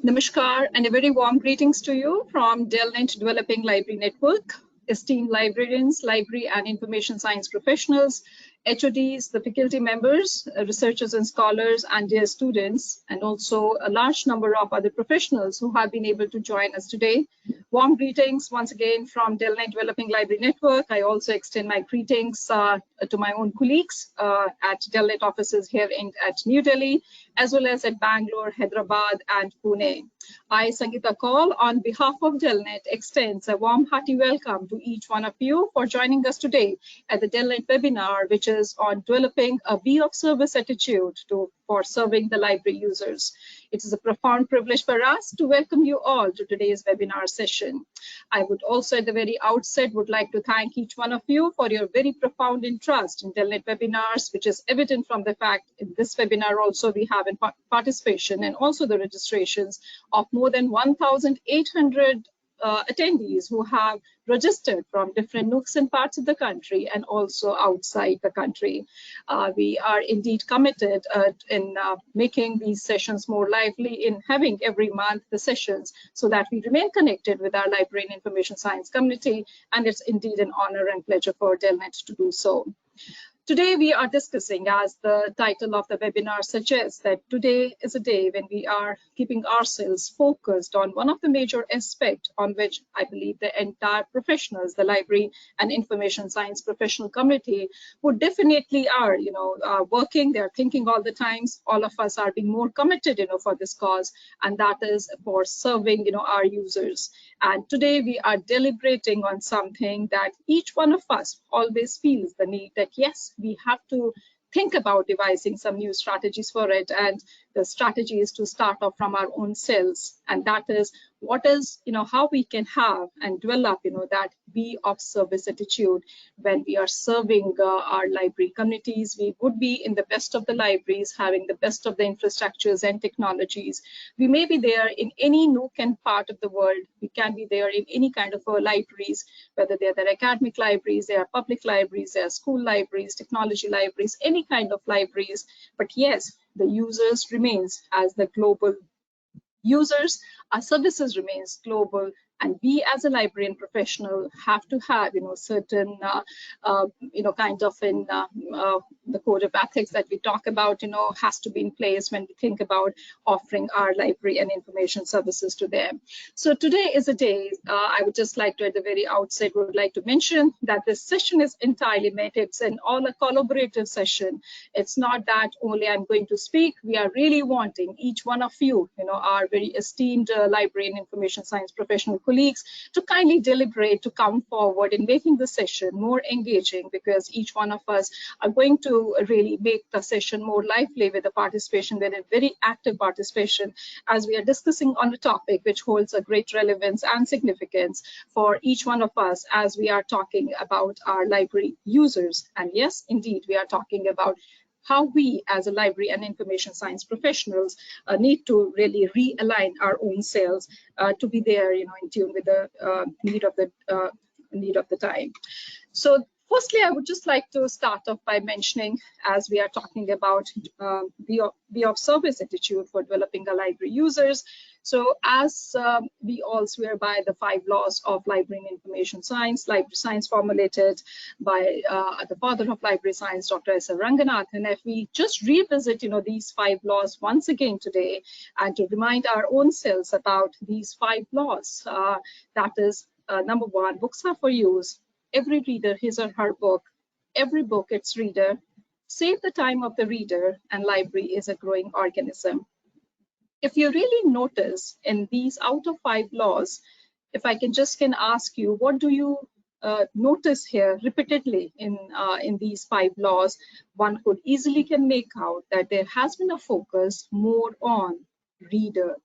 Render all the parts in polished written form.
Namaskar and a very warm greetings to you from DELNET Developing Library Network. Esteemed librarians, library and information science professionals, HODs, the faculty members, researchers and scholars, and dear students, and also a large number of other professionals who have been able to join us today. Warm greetings once again from DELNET Developing Library Network. I also extend my greetings to my own colleagues at DELNET offices here at New Delhi, as well as at Bangalore, Hyderabad, and Pune. I, Sangeeta Kaul, on behalf of DELNET, extends a warm, hearty welcome to each one of you for joining us today at the DELNET webinar, which is on developing a be of service attitude for serving the library users. It is a profound privilege for us to welcome you all to today's webinar session. I would also at the very outset would like to thank each one of you for your very profound interest in DELNET webinars, which is evident from the fact in this webinar also we have in participation and also the registrations of more than 1,800 attendees who have registered from different nooks and parts of the country and also outside the country. We are indeed committed in making these sessions more lively, in having every month the sessions so that we remain connected with our library and information science community, and it's indeed an honor and pleasure for DELNET to do so. Today we are discussing, as the title of the webinar suggests, that today is a day when we are keeping ourselves focused on one of the major aspects on which I believe the entire professionals, the library and information science professional community would definitely are, working, they're thinking all the times. All of us are being more committed, for this cause, and that is for serving, our users. And today we are deliberating on something that each one of us always feels the need that, yes, we have to think about devising some new strategies for it. And the strategy is to start off from our own selves. And that is what is, how we can have and develop, that be of service attitude when we are serving our library communities. We would be in the best of the libraries, having the best of the infrastructures and technologies. We may be there in any nook and part of the world. We can be there in any kind of libraries, whether they're academic libraries, they are public libraries, they are school libraries, technology libraries, any kind of libraries. But yes, the users remains as the global users, our services remains global, and we as a librarian professional have to have, certain, kind of in the code of ethics that we talk about, has to be in place when we think about offering our library and information services to them. So today is a day, I would just like to, at the very outset, would like to mention that this session is entirely meant, it's an all a collaborative session. It's not that only I'm going to speak. We are really wanting each one of you, our very esteemed library and information science professional colleagues to kindly deliberate, to come forward in making the session more engaging, because each one of us are going to really make the session more lively with the participation, with a very active participation, as we are discussing on a topic which holds a great relevance and significance for each one of us as we are talking about our library users. And yes, indeed, we are talking about how we as a library and information science professionals need to really realign our own selves to be there, in tune with the need of the time. So firstly, I would just like to start off by mentioning, as we are talking about be of service attitude for developing the library users. So as we all swear by the 5 laws of library and information science, library science formulated by the father of library science, Dr. S. R. Ranganathan, if we just revisit, these 5 laws once again today, and to remind our own selves about these 5 laws, that is, number 1, books are for use. Every reader his or her book, every book its reader, save the time of the reader, and library is a growing organism. If you really notice in these out of 5 laws, if I can ask you, what do you notice here repeatedly in these 5 laws? One could easily can make out that there has been a focus more on reader,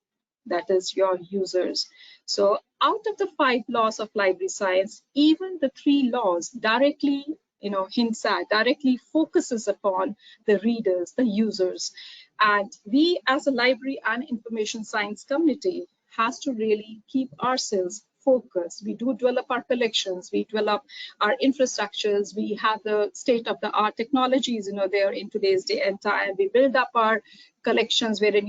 that is your users. So out of the 5 laws of library science, even the 3 laws directly hints at, directly focuses upon the readers, the users. And we as a library and information science community has to really keep ourselves focus. We do develop our collections, we develop our infrastructures, we have the state-of-the-art technologies, there in today's day and time. We build up our collections wherein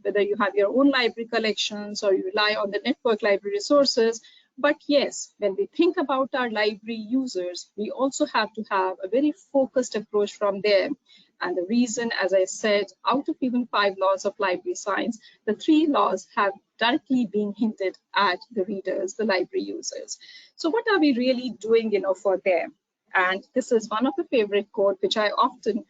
whether you have your own library collections or you rely on the network library resources. But yes, when we think about our library users, we also have to have a very focused approach from them. And the reason, as I said, out of even 5 laws of library science, the 3 laws have directly been hinted at the readers, the library users. So what are we really doing, for them? And this is one of the favorite quotes which I often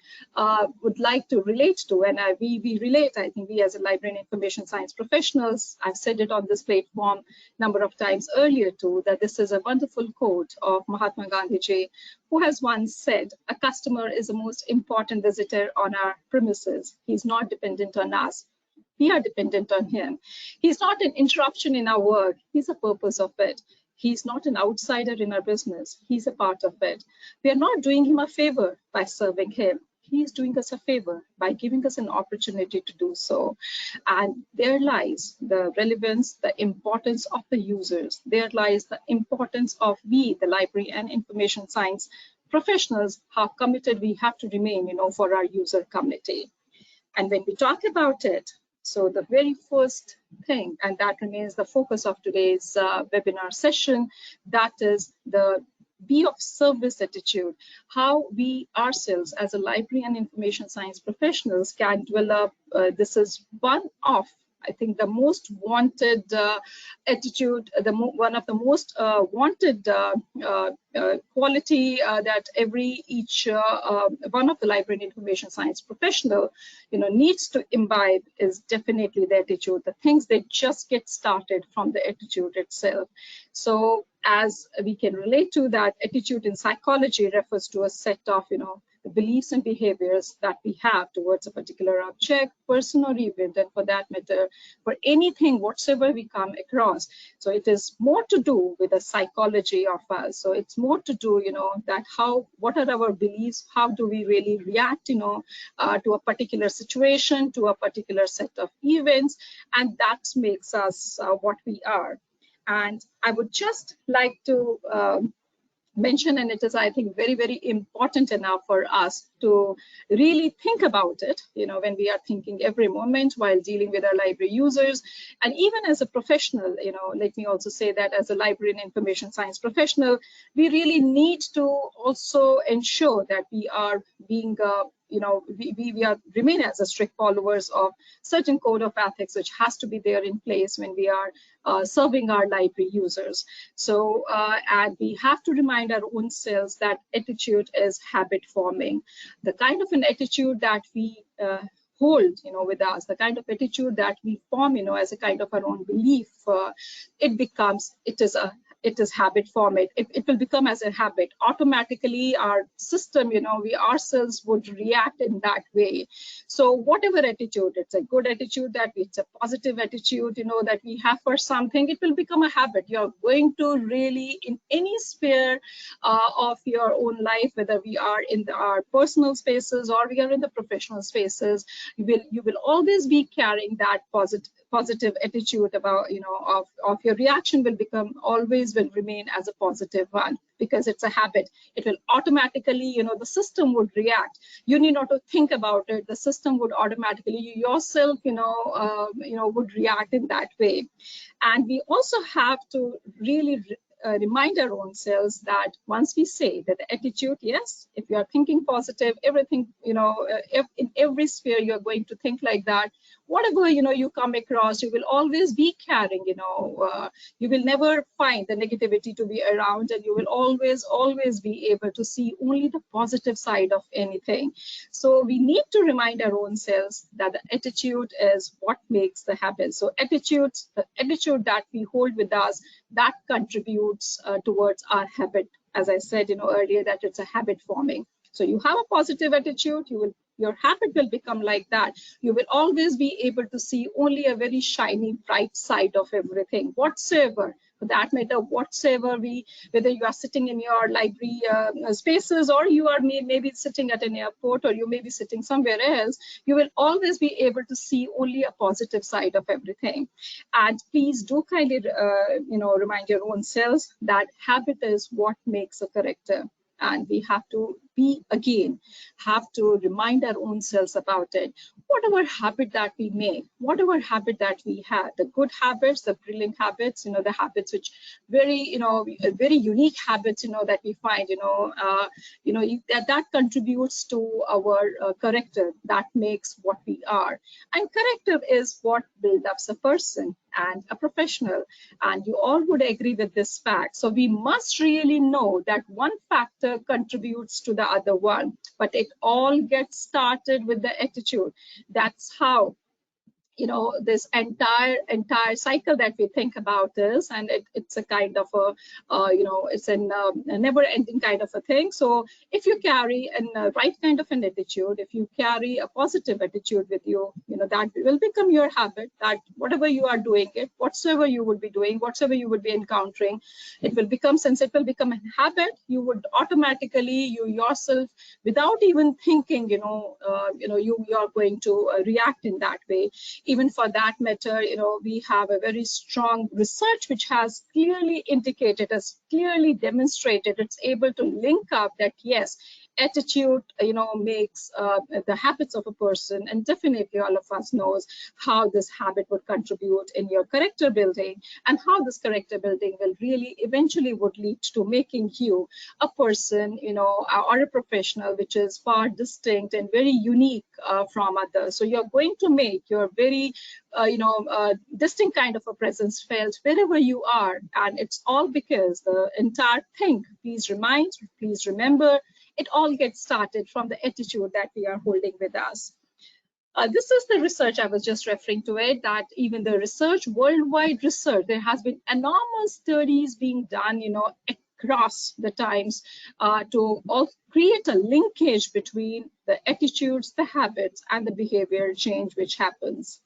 would like to relate to. And we relate, I think we as a library and information science professionals, I've said it on this platform a number of times earlier too, that this is a wonderful quote of Mahatma Gandhi ji, who has once said, "A customer is the most important visitor on our premises. He's not dependent on us. We are dependent on him. He's not an interruption in our work. He's a purpose of it. He's not an outsider in our business. He's a part of it. We are not doing him a favor by serving him. He's doing us a favor by giving us an opportunity to do so." And there lies the relevance, the importance of the users. There lies the importance of we, the library and information science professionals, how committed we have to remain, for our user community. And when we talk about it, so the very first thing, and that remains the focus of today's webinar session, that is the be of service attitude, how we ourselves as a library and information science professionals can develop. This is one of, I think, the most wanted attitude, one of the most wanted quality that each one of the library and information science professional, needs to imbibe is definitely the attitude. The things that just get started from the attitude itself. So as we can relate to that, attitude in psychology refers to a set of, the beliefs and behaviors that we have towards a particular object, person, or event, and for that matter, for anything whatsoever we come across. So it is more to do with the psychology of us. So it's more to do, that what are our beliefs? How do we really react, to a particular situation, to a particular set of events, and that makes us what we are. And I would just like to mention, and it is, I think, very, very important enough for us to really think about it, when we are thinking every moment while dealing with our library users. And even as a professional, let me also say that as a library and information science professional, we really need to also ensure that we are being we remain as a strict followers of certain code of ethics, which has to be there in place when we are serving our library users. So, and we have to remind our own selves that attitude is habit forming. The kind of an attitude that we hold, with us, the kind of attitude that we form, as a kind of our own belief, it is habit forming. It will become as a habit. Automatically, our system, we ourselves would react in that way. So whatever attitude, it's a good attitude, it's a positive attitude, that we have for something, it will become a habit. You're going to really, in any sphere of your own life, whether we are in our personal spaces or we are in the professional spaces, you will always be carrying that positive attitude about, of your reaction will remain as a positive one, because it's a habit. It will automatically, the system would react. You need not to think about it. The system would automatically, you yourself, would react in that way. And we also have to really remind our own selves that once we say that the attitude, yes, if you are thinking positive, everything, in every sphere you're going to think like that. Whatever, you come across, you will always be carrying, you will never find the negativity to be around, and you will always be able to see only the positive side of anything. So we need to remind our own selves that the attitude is what makes the habit. So the attitude that we hold with us, that contributes towards our habit. As I said, earlier, that it's a habit forming. So you have a positive attitude, your habit will become like that. You will always be able to see only a very shiny, bright side of everything, whatsoever, For that matter, whatsoever whether you are sitting in your library spaces, or you are maybe sitting at an airport, or you may be sitting somewhere else, you will always be able to see only a positive side of everything. And please do kindly, remind your own selves that habit is what makes a character. And we have to have to remind our own selves about it. Whatever habit that we make, whatever habit that we have, the good habits, the brilliant habits, the habits which very unique habits, that we find, that contributes to our character, that makes what we are. And character is what builds up a person and a professional, and you all would agree with this fact. So we must really know that one factor contributes to the other one, but it all gets started with the attitude. That's how this entire cycle that we think about is, and it's a kind of a it's a never-ending kind of a thing. So if you carry a right kind of an attitude, if you carry a positive attitude with you, that will become your habit, that whatever you are doing, whatsoever you would be doing, whatsoever you would be encountering, it will become, since it will become a habit, you would automatically, you yourself, without even thinking, you are going to react in that way. Even for that matter, we have a very strong research which has clearly indicated, has clearly demonstrated, it's able to link up that yes, attitude makes the habits of a person, and definitely all of us knows how this habit would contribute in your character building, and how this character building will really eventually would lead to making you a person or a professional which is far distinct and very unique from others. So you're going to make your very distinct kind of a presence felt wherever you are, and it's all because the entire thing, please remember, it all gets started from the attitude that we are holding with us. This is the research I was just referring to it, that even the research, worldwide research, there has been enormous studies being done, across the times to create a linkage between the attitudes, the habits, and the behavior change which happens.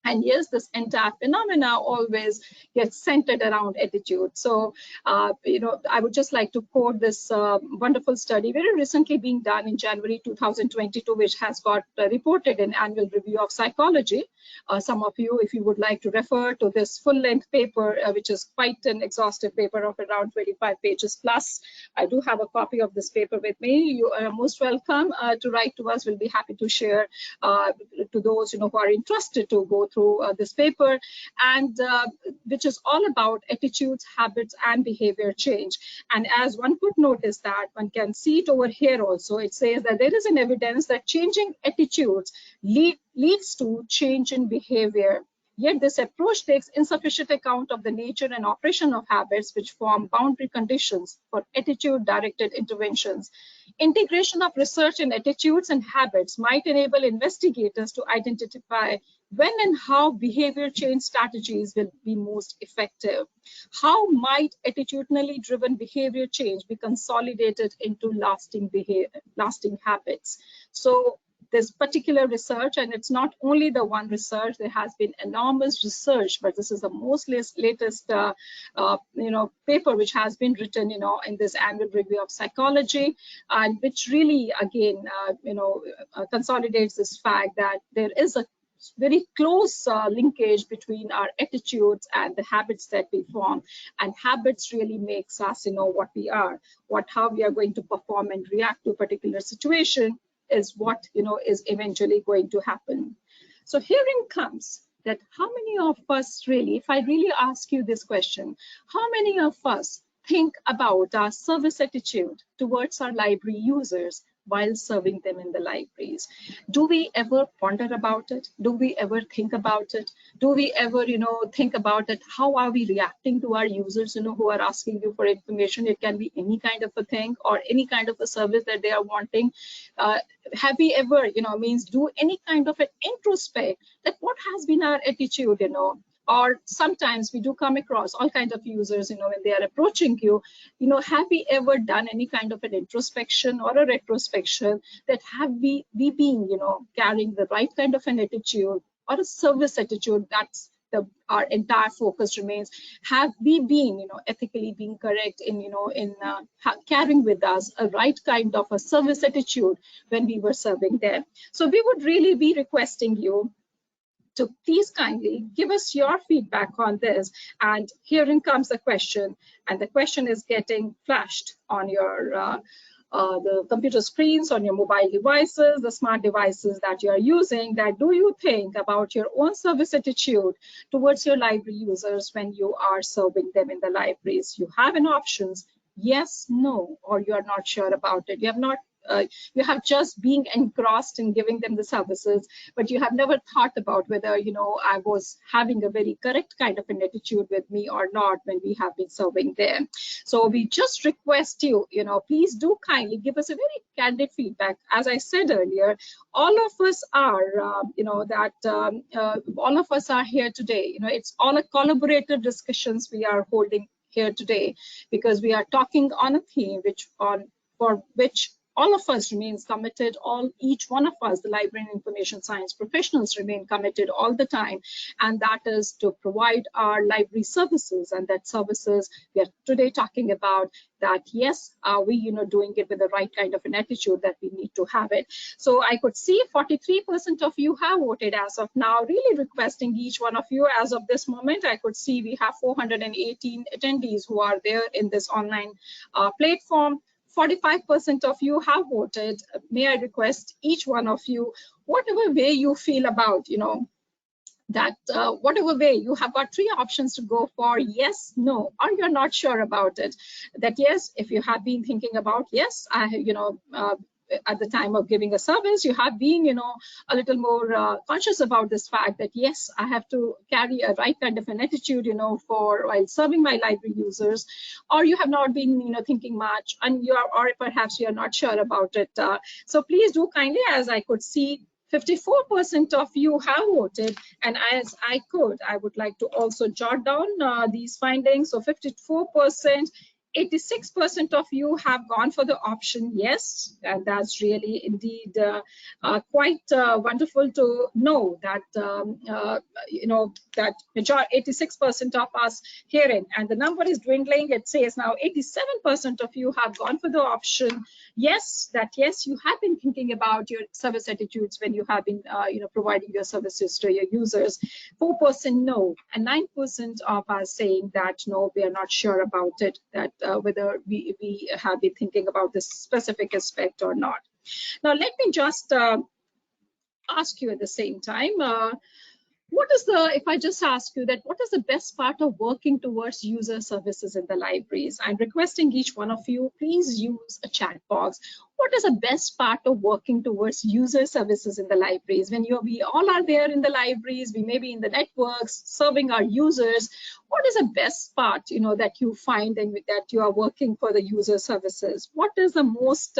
And yes, this entire phenomena always gets centered around attitude. So, I would just like to quote this wonderful study very recently being done in January 2022, which has got reported in Annual Review of Psychology. Some of you, if you would like to refer to this full-length paper, which is quite an exhaustive paper of around 25 pages plus, I do have a copy of this paper with me. You are most welcome to write to us. We'll be happy to share to those who are interested to go through this paper, and which is all about attitudes, habits, and behavior change. And as one could notice that, one can see it over here also, it says that there is an evidence that changing attitudes leads to change in behavior. Yet this approach takes insufficient account of the nature and operation of habits, which form boundary conditions for attitude-directed interventions. Integration of research in attitudes and habits might enable investigators to identify when and how behavior change strategies will be most effective. How might attitudinally driven behavior change be consolidated into lasting habits? So this particular research, and it's not only the one research, there has been enormous research, but this is the most latest paper which has been written in this Annual Review of Psychology, and which really again consolidates this fact that there is a very close linkage between our attitudes and the habits that we form, and habits really makes us what we are, how we are going to perform and react to a particular situation is what is eventually going to happen. So herein comes that how many of us really, if I really ask you this question, how many of us think about our service attitude towards our library users while serving them in the libraries? Do we ever ponder about it? Do we ever think about it? Do we ever, think about it? How are we reacting to our users, who are asking you for information? It can be any kind of a thing or any kind of a service that they are wanting. Have we ever, do any kind of an introspect that what has been our attitude, or sometimes we do come across all kinds of users, when they are approaching you, have we ever done any kind of an introspection or a retrospection that have we been, carrying the right kind of an attitude or a service attitude that's our entire focus remains, have we been, ethically being correct in, in carrying with us a right kind of a service attitude when we were serving them. So we would really be requesting you to please kindly give us your feedback on this. And herein comes the question, and the question is getting flashed on your the computer screens, on your mobile devices, the smart devices that you are using, that do you think about your own service attitude towards your library users when you are serving them in the libraries? You have an options, yes, no, or you are not sure about it. You have just been engrossed in giving them the services, but you have never thought about whether, I was having a very correct kind of an attitude with me or not when we have been serving them. So we just request you, please do kindly give us a very candid feedback. As I said earlier, all of us are, all of us are here today. It's all a collaborative discussions we are holding here today, because we are talking on a theme for which all of us remains committed, each one of us, the library and information science professionals, remain committed all the time, and that is to provide our library services. And that services we are today talking about, that yes, are we doing it with the right kind of an attitude that we need to have it. So I could see 43% of you have voted as of now, really requesting each one of you. As of this moment, I could see we have 418 attendees who are there in this online platform. 45% of you have voted. May I request each one of you, whatever way you feel about, that whatever way, you have got three options to go for: yes, no, or you're not sure about it. That yes, if you have been thinking about yes, at the time of giving a service, you have been, a little more conscious about this fact that yes, I have to carry a right kind of an attitude, for while serving my library users, or you have not been, thinking much, and or perhaps you are not sure about it. So please do kindly, as I could see, 54% of you have voted, and as I would like to also jot down these findings. So 54%. 86% of you have gone for the option yes, and that's really indeed quite wonderful to know that that 86% of us hearing, and the number is dwindling. It says now 87% of you have gone for the option yes, that yes, you have been thinking about your service attitudes when you have been providing your services to your users. 4% no, and 9% of us saying that no, we are not sure about it, that whether we have been thinking about this specific aspect or not. Now, let me just ask you at the same time, if I just ask you that, what is the best part of working towards user services in the libraries? I'm requesting each one of you, please use a chat box. What is the best part of working towards user services in the libraries? When we all are there in the libraries, we may be in the networks serving our users. What is the best part, that you find and that you are working for the user services? What is the most,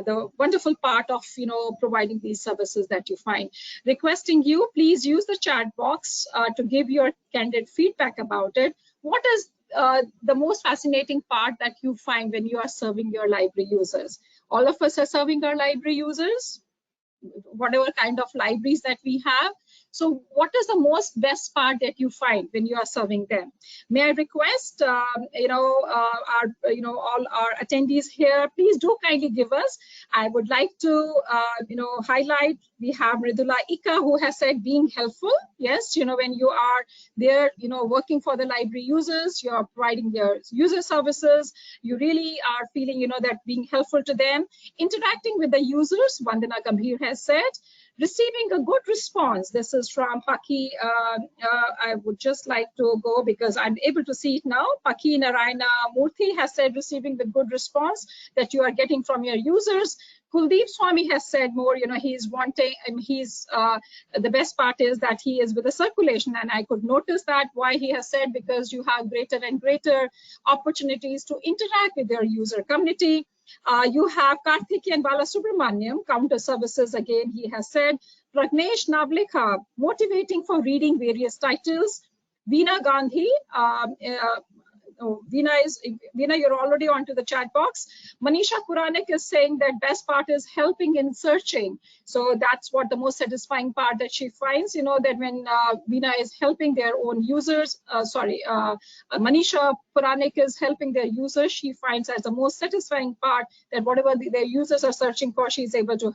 the wonderful part of providing these services that you find? Requesting you, please use the chat box to give your candid feedback about it. What is the most fascinating part that you find when you are serving your library users? All of us are serving our library users, whatever kind of libraries that we have. So what is the most best part that you find when you are serving them? May I request, all our attendees here, please do kindly give us. I would like to, highlight, we have Mridula Ika, who has said being helpful. Yes, when you are there, working for the library users, you are providing their user services, you really are feeling, that being helpful to them. Interacting with the users, Vandana Gambhir has said. Receiving a good response. This is from Paki. I would just like to go because I'm able to see it now. Paki Narayana Murthy has said receiving the good response that you are getting from your users. Kuldeep Swami has said more, he's wanting, the best part is that he is with the circulation, and I could notice that why he has said, because you have greater and greater opportunities to interact with your user community. You have Karthiki and Balasubramaniam, counter services again, he has said. Pragnesh Navlekha, motivating for reading various titles. Veena Gandhi, Veena, you're already onto the chat box. Manisha Puranik is saying that best part is helping in searching. So that's what the most satisfying part that she finds, that when Veena is helping their own users, Manisha Puranik is helping their users, she finds as the most satisfying part that whatever their users are searching for, she's able to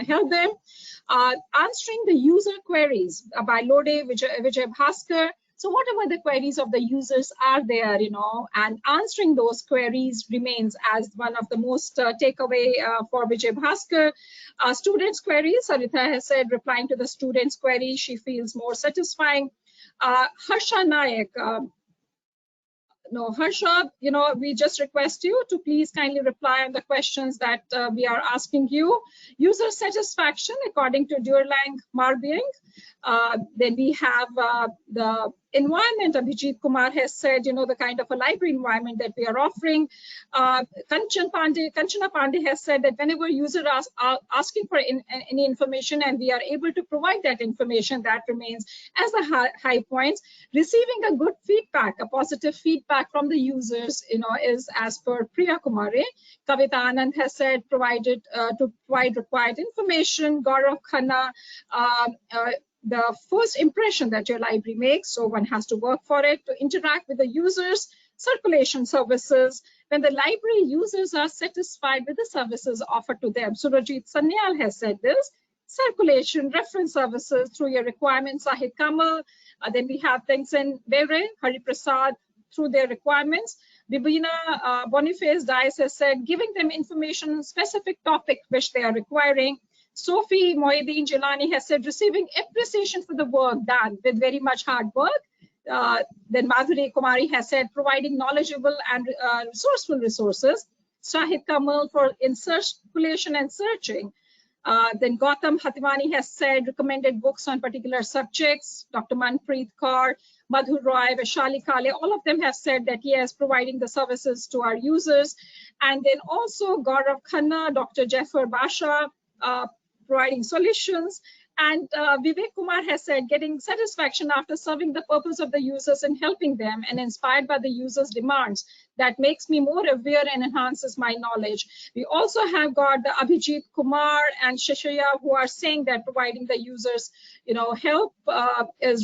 help them. Answering the user queries by Lode Vijay Bhaskar. So whatever the queries of the users are there, and answering those queries remains as one of the most takeaway for Vijay Bhaskar. Students' queries, Sarita has said, replying to the students' query, she feels more satisfying. Harsha Nayak, Harsha, we just request you to please kindly reply on the questions that we are asking you. User satisfaction according to Durlang Marbiang. Then we have the environment. Abhijit Kumar has said, the kind of a library environment that we are offering. Kanchana Pandey has said that whenever users are asking for any information and we are able to provide that information, that remains as the high points. Receiving a good feedback, a positive feedback from the users, is as per Priya Kumare. Kavita Anand has said to provide required information. Gaurav Khanna, the first impression that your library makes, so one has to work for it. To interact with the users, circulation services, when the library users are satisfied with the services offered to them. Surajit Sanyal has said this. Circulation, reference services through your requirements, Sahid Kamal. Then we have Tengsen Bere, Hari Prasad, through their requirements. Bibina Boniface Dice has said, giving them information on specific topic which they are requiring. Sophie Moeddin Jilani has said, receiving appreciation for the work done with very much hard work. Then Madhuri Kumari has said, providing knowledgeable and resourceful resources. Shahid Kamal in circulation and searching. Then Gautam Hatimani has said, recommended books on particular subjects. Dr. Manpreet Kaur, Madhur Roy, Vaishali Kale, all of them have said that yes, providing the services to our users. And then also Gaurav Khanna, Dr. Jaffer Basha, providing solutions. And Vivek Kumar has said, getting satisfaction after serving the purpose of the users and helping them and inspired by the users' demands. That makes me more aware and enhances my knowledge. We also have got the Abhijit Kumar and Shishaya who are saying that providing the users, help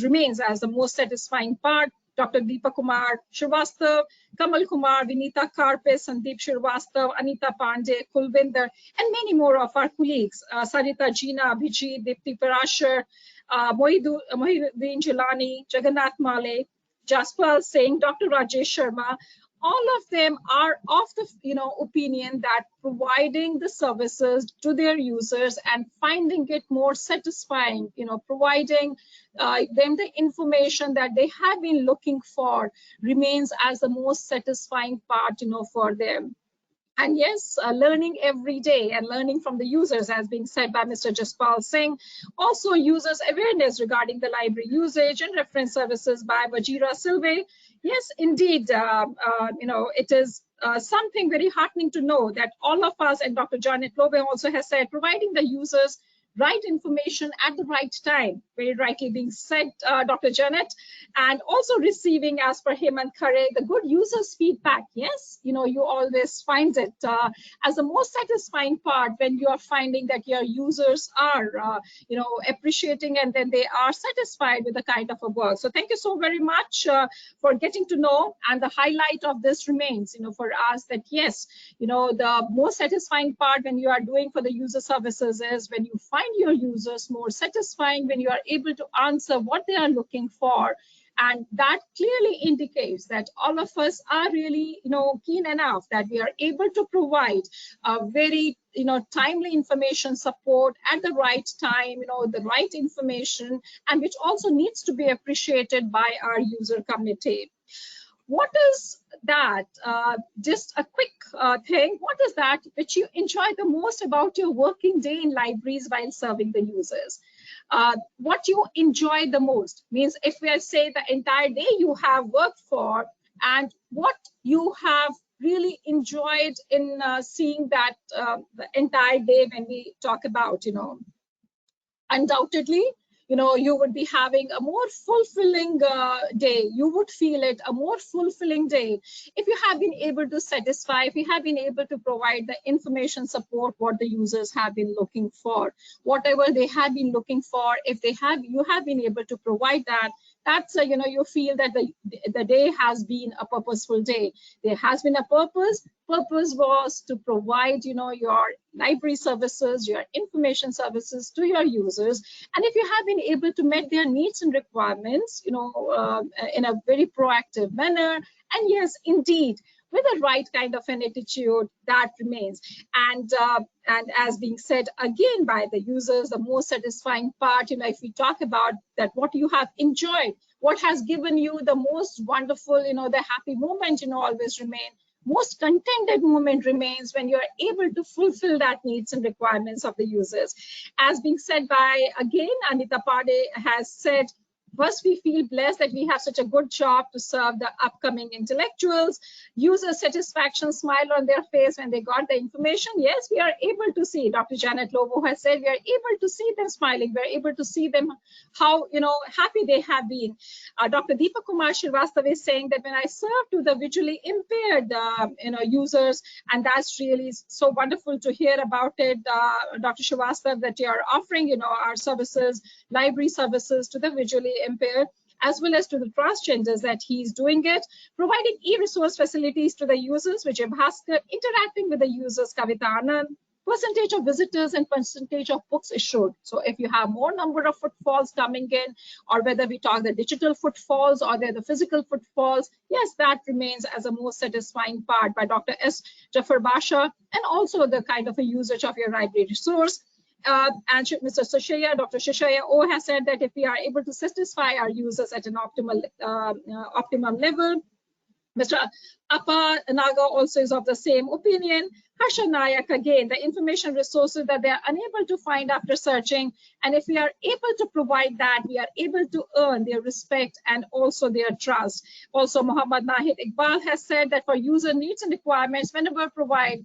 remains as the most satisfying part. Dr. Deepa Kumar Srivastav, Kamal Kumar, Vinita Karpe, Sandeep Srivastav, Anita Pandey, Kulvinder, and many more of our colleagues, Sarita Jina, Abhijit, Dipti Parashar, Mohiduddin Jilani, Jagannath Male, Jaspal Singh, Dr. Rajesh Sharma, all of them are of the opinion that providing the services to their users and finding it more satisfying, providing them the information that they have been looking for remains as the most satisfying part, for them. And yes, learning every day and learning from the users, as being said by Mr. Jaspal Singh. Also, users' awareness regarding the library usage and reference services by Vajira Silve. Yes, indeed, it is something very heartening to know that all of us, and Dr. Janet Lobe also has said, providing the users right information at the right time, very rightly being said, Dr. Janet, and also receiving, as per him and Khare, the good users' feedback. Yes, you always find it as the most satisfying part when you are finding that your users are, appreciating and then they are satisfied with the kind of a work. So thank you so very much for getting to know, and the highlight of this remains, for us that yes, the most satisfying part when you are doing for the user services is when you find your users more satisfying, when you are able to answer what they are looking for. And that clearly indicates that all of us are really, keen enough that we are able to provide a very, timely information support at the right time, the right information, and which also needs to be appreciated by our user community. What is that? Just a quick thing. What is that which you enjoy the most about your working day in libraries while serving the users? What you enjoy the most means if we say the entire day you have worked for, and what you have really enjoyed in seeing that the entire day when we talk about, undoubtedly, you would be having a more fulfilling day. You would feel it a more fulfilling day if you have been able to satisfy, if you have been able to provide the information support what the users have been looking for, whatever they have been looking for. If you have been able to provide that, that's you feel that the day has been a purposeful day. There has been a purpose. Purpose was to provide your library services, your information services to your users. And if you have been able to meet their needs and requirements in a very proactive manner, and yes, indeed, with the right kind of an attitude, that remains. And as being said again by the users, the most satisfying part, if we talk about that, what you have enjoyed, what has given you the most wonderful, the happy moment, always remain. Most contented moment remains when you're able to fulfill that needs and requirements of the users. As being said by, again, Anita Pade has said, first, we feel blessed that we have such a good job to serve the upcoming intellectuals. User satisfaction smile on their face when they got the information. Yes, we are able to see, Dr. Janet Lobo has said, we are able to see them smiling. We are able to see them how, happy they have been. Dr. Deepak Kumar Srivastava is saying that when I serve to the visually impaired, users, and that's really so wonderful to hear about it, Dr. Srivastava, that you are offering, our services, library services to the visually impaired, as well as to the transgenders, that he's doing it, providing e-resource facilities to the users, Vijay Bhaskar, interacting with the users, Kavita Anand, percentage of visitors and percentage of books issued. So if you have more number of footfalls coming in, or whether we talk the digital footfalls or the physical footfalls, yes, that remains as a most satisfying part by Dr. S. Jafar Basha, and also the kind of a usage of your library resource. And Mr. Sushaya, Dr. Shishaya O has said that if we are able to satisfy our users at an optimum level, Mr. Appa Naga also is of the same opinion. Harsha Nayak, again, the information resources that they are unable to find after searching. And if we are able to provide that, we are able to earn their respect and also their trust. Also, Muhammad Nahid Iqbal has said that for user needs and requirements, whenever provide,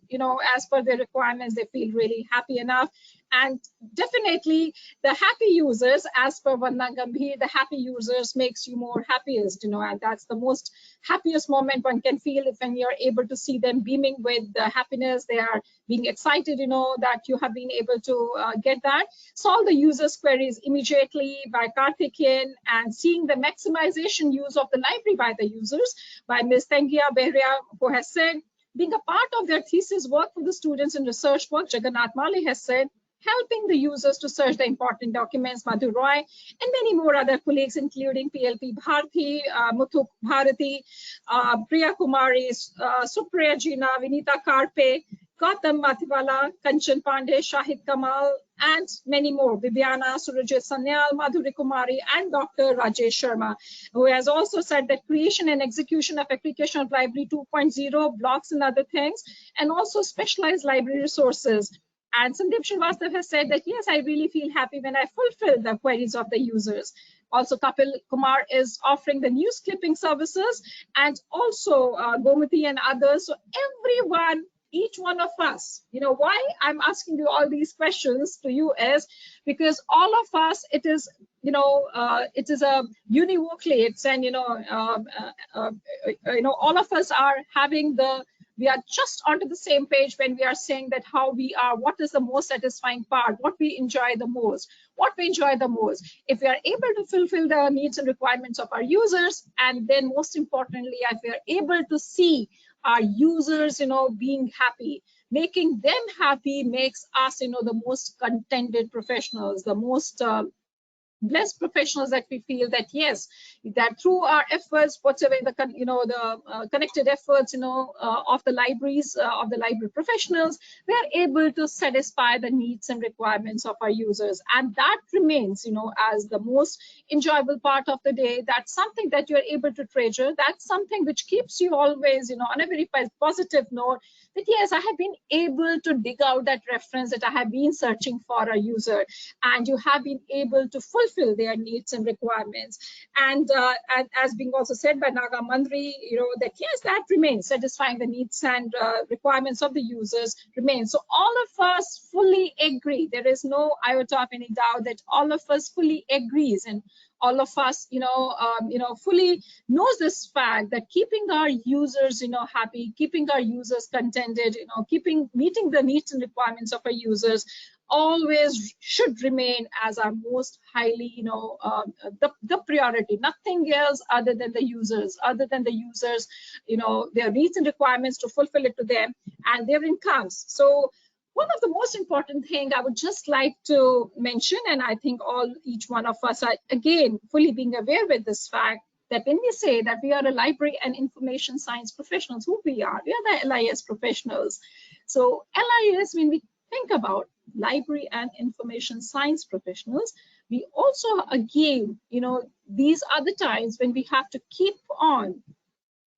as per their requirements, they feel really happy enough. And definitely the happy users, as per Vandana Gambhir, the happy users makes you more happiest, and that's the most happiest moment one can feel if when you're able to see them beaming with the happiness, they are being excited, that you have been able to get that. Solve the users' queries immediately by Karthikeyan, and seeing the maximization use of the library by the users by Ms. Tengia Behria, who has said, being a part of their thesis work for the students and research work, Jagannath Mali has said, helping the users to search the important documents, Madhu Roy, and many more other colleagues, including PLP Bharti, Muthu Bharati, Priya Kumari, Supriya Jina, Vinita Karpe, Gautam Mathiwala, Kanchan Pandey, Shahid Kamal, and many more, Viviana, Surajit Sanyal, Madhuri Kumari, and Dr. Rajesh Sharma, who has also said that creation and execution of application of library 2.0, blocks and other things, and also specialized library resources. And Sandeep Srivastava has said that, yes, I really feel happy when I fulfill the queries of the users. Also, Kapil Kumar is offering the news clipping services, and also Gomati and others. So everyone, each one of us, why I'm asking you all these questions to you is because all of us, it is a univocally, it's an, all of us are having we are just onto the same page when we are saying that how we are, what is the most satisfying part, what we enjoy the most, If we are able to fulfill the needs and requirements of our users, and then most importantly, if we are able to see our users, being happy, making them happy makes us, the most contented professionals, the most blessed professionals, that we feel that, yes, that through our efforts, whatever the connected efforts of the libraries, of the library professionals, we are able to satisfy the needs and requirements of our users, and that remains as the most enjoyable part of the day. That's something that you're able to treasure. That's something which keeps you always on a very positive note, that yes, I have been able to dig out that reference that I have been searching for a user, and you have been able to fulfill fulfill their needs and requirements. And as being also said by Naga Mandri, that yes, that remains, satisfying the needs and requirements of the users remains. So all of us fully agree. There is no iota of any doubt that all of us fully agrees, and all of us, fully knows this fact that keeping our users, happy, keeping our users contented, meeting the needs and requirements of our users always should remain as our most highly, the priority. Nothing else other than the users, their needs and requirements, to fulfill it to them and their incomes. So one of the most important thing I would just like to mention, and I think each one of us are again fully being aware with this fact, that when we say that we are a library and information science professionals, who we are the LIS professionals. So LIS, when we think about library and information science professionals, we also, again, these are the times when we have to keep on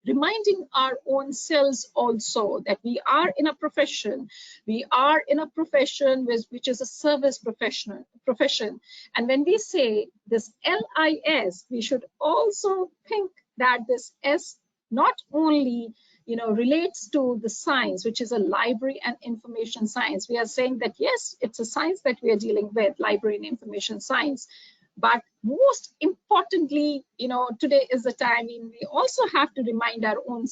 reminding our own selves also that we are in a profession, which is a service profession. And when we say this LIS, we should also think that this S not only relates to the science, which is a library and information science. We are saying that yes, it's a science that we are dealing with, library and information science. But most importantly, today is the time when we also have to remind our own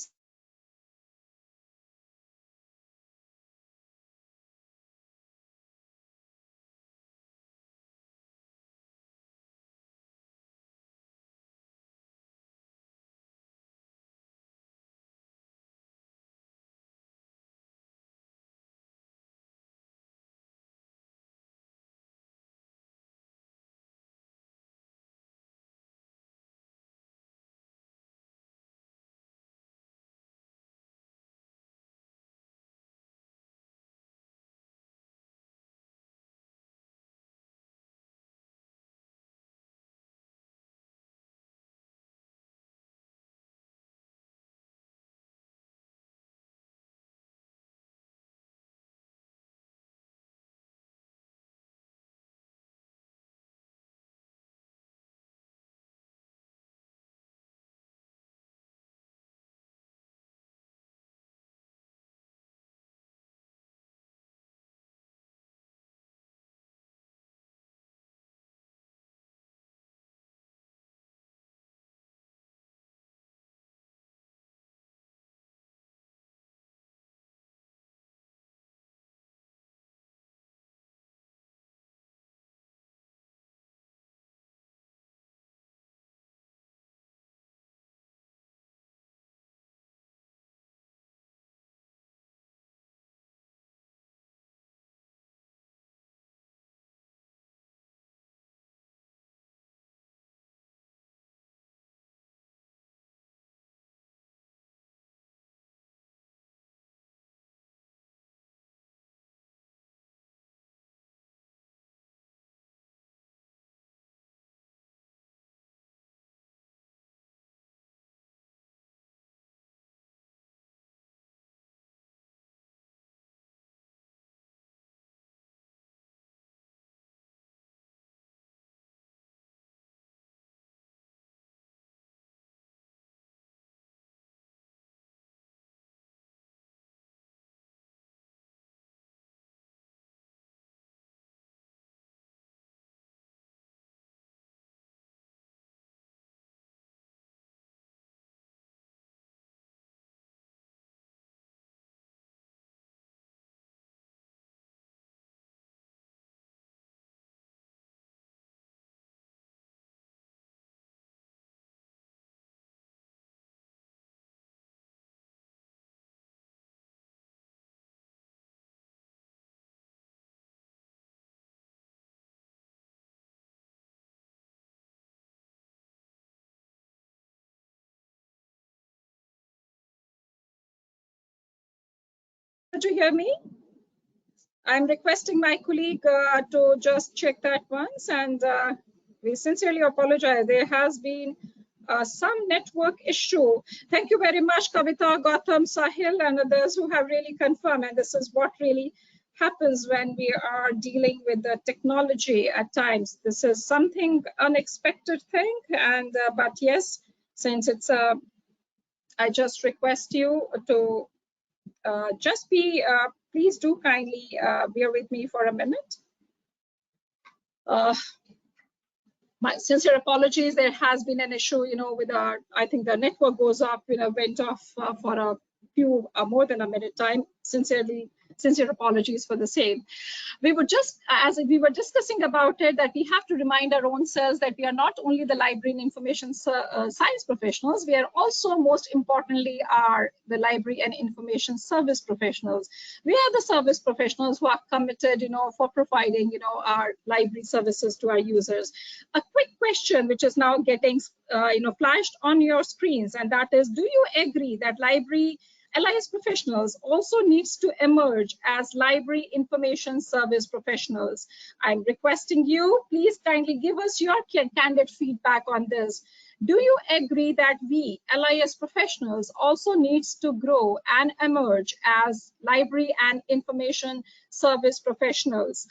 to hear me. I'm requesting my colleague to just check that once, and we sincerely apologize. There has been some network issue. Thank you very much, Kavita, Gautam, Sahil, and others who have really confirmed, and this is what really happens when we are dealing with the technology at times. This is something unexpected thing, and but yes, since it's a, I just request you to just be, please do kindly bear with me for a minute. My sincere apologies. There has been an issue, with our, I think the network goes up, went off for a few, more than a minute time. Sincere apologies for the same. We were just, as we were discussing about it, that we have to remind our own selves that we are not only the library and information science professionals, we are also, most importantly, are the library and information service professionals. We are the service professionals who are committed, for providing, our library services to our users. A quick question, which is now getting, flashed on your screens, and that is, do you agree that library LIS professionals also needs to emerge as library information service professionals? I'm requesting you, please kindly give us your candid feedback on this. Do you agree that we LIS professionals also needs to grow and emerge as library and information service professionals?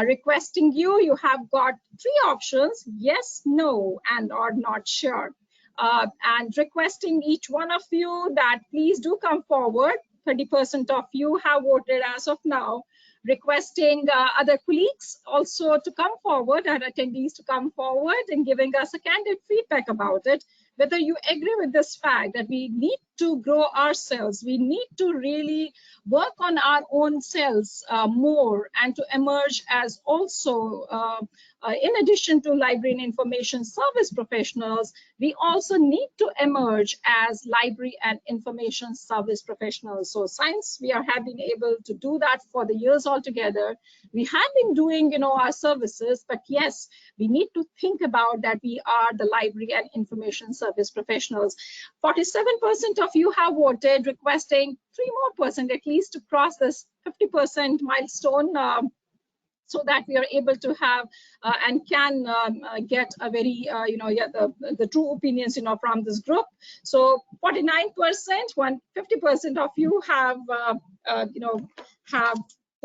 Requesting you, you have got 3 options: yes, no, and or not sure. And requesting each one of you that please do come forward. 30% of you have voted as of now. Requesting other colleagues also to come forward and attendees to come forward and giving us a candid feedback about it, whether you agree with this fact that we need to grow ourselves, we need to really work on our own selves more, and to emerge as also, in addition to library and information service professionals, we also need to emerge as library and information service professionals. So since we have been able to do that for the years altogether, we have been doing, our services, but yes, we need to think about that we are the library and information service professionals. 47% of you have voted, requesting 3 more % at least to cross this 50% milestone, so that we are able to have and can get a very, the true opinions, from this group. So 49%, 50% of you have, have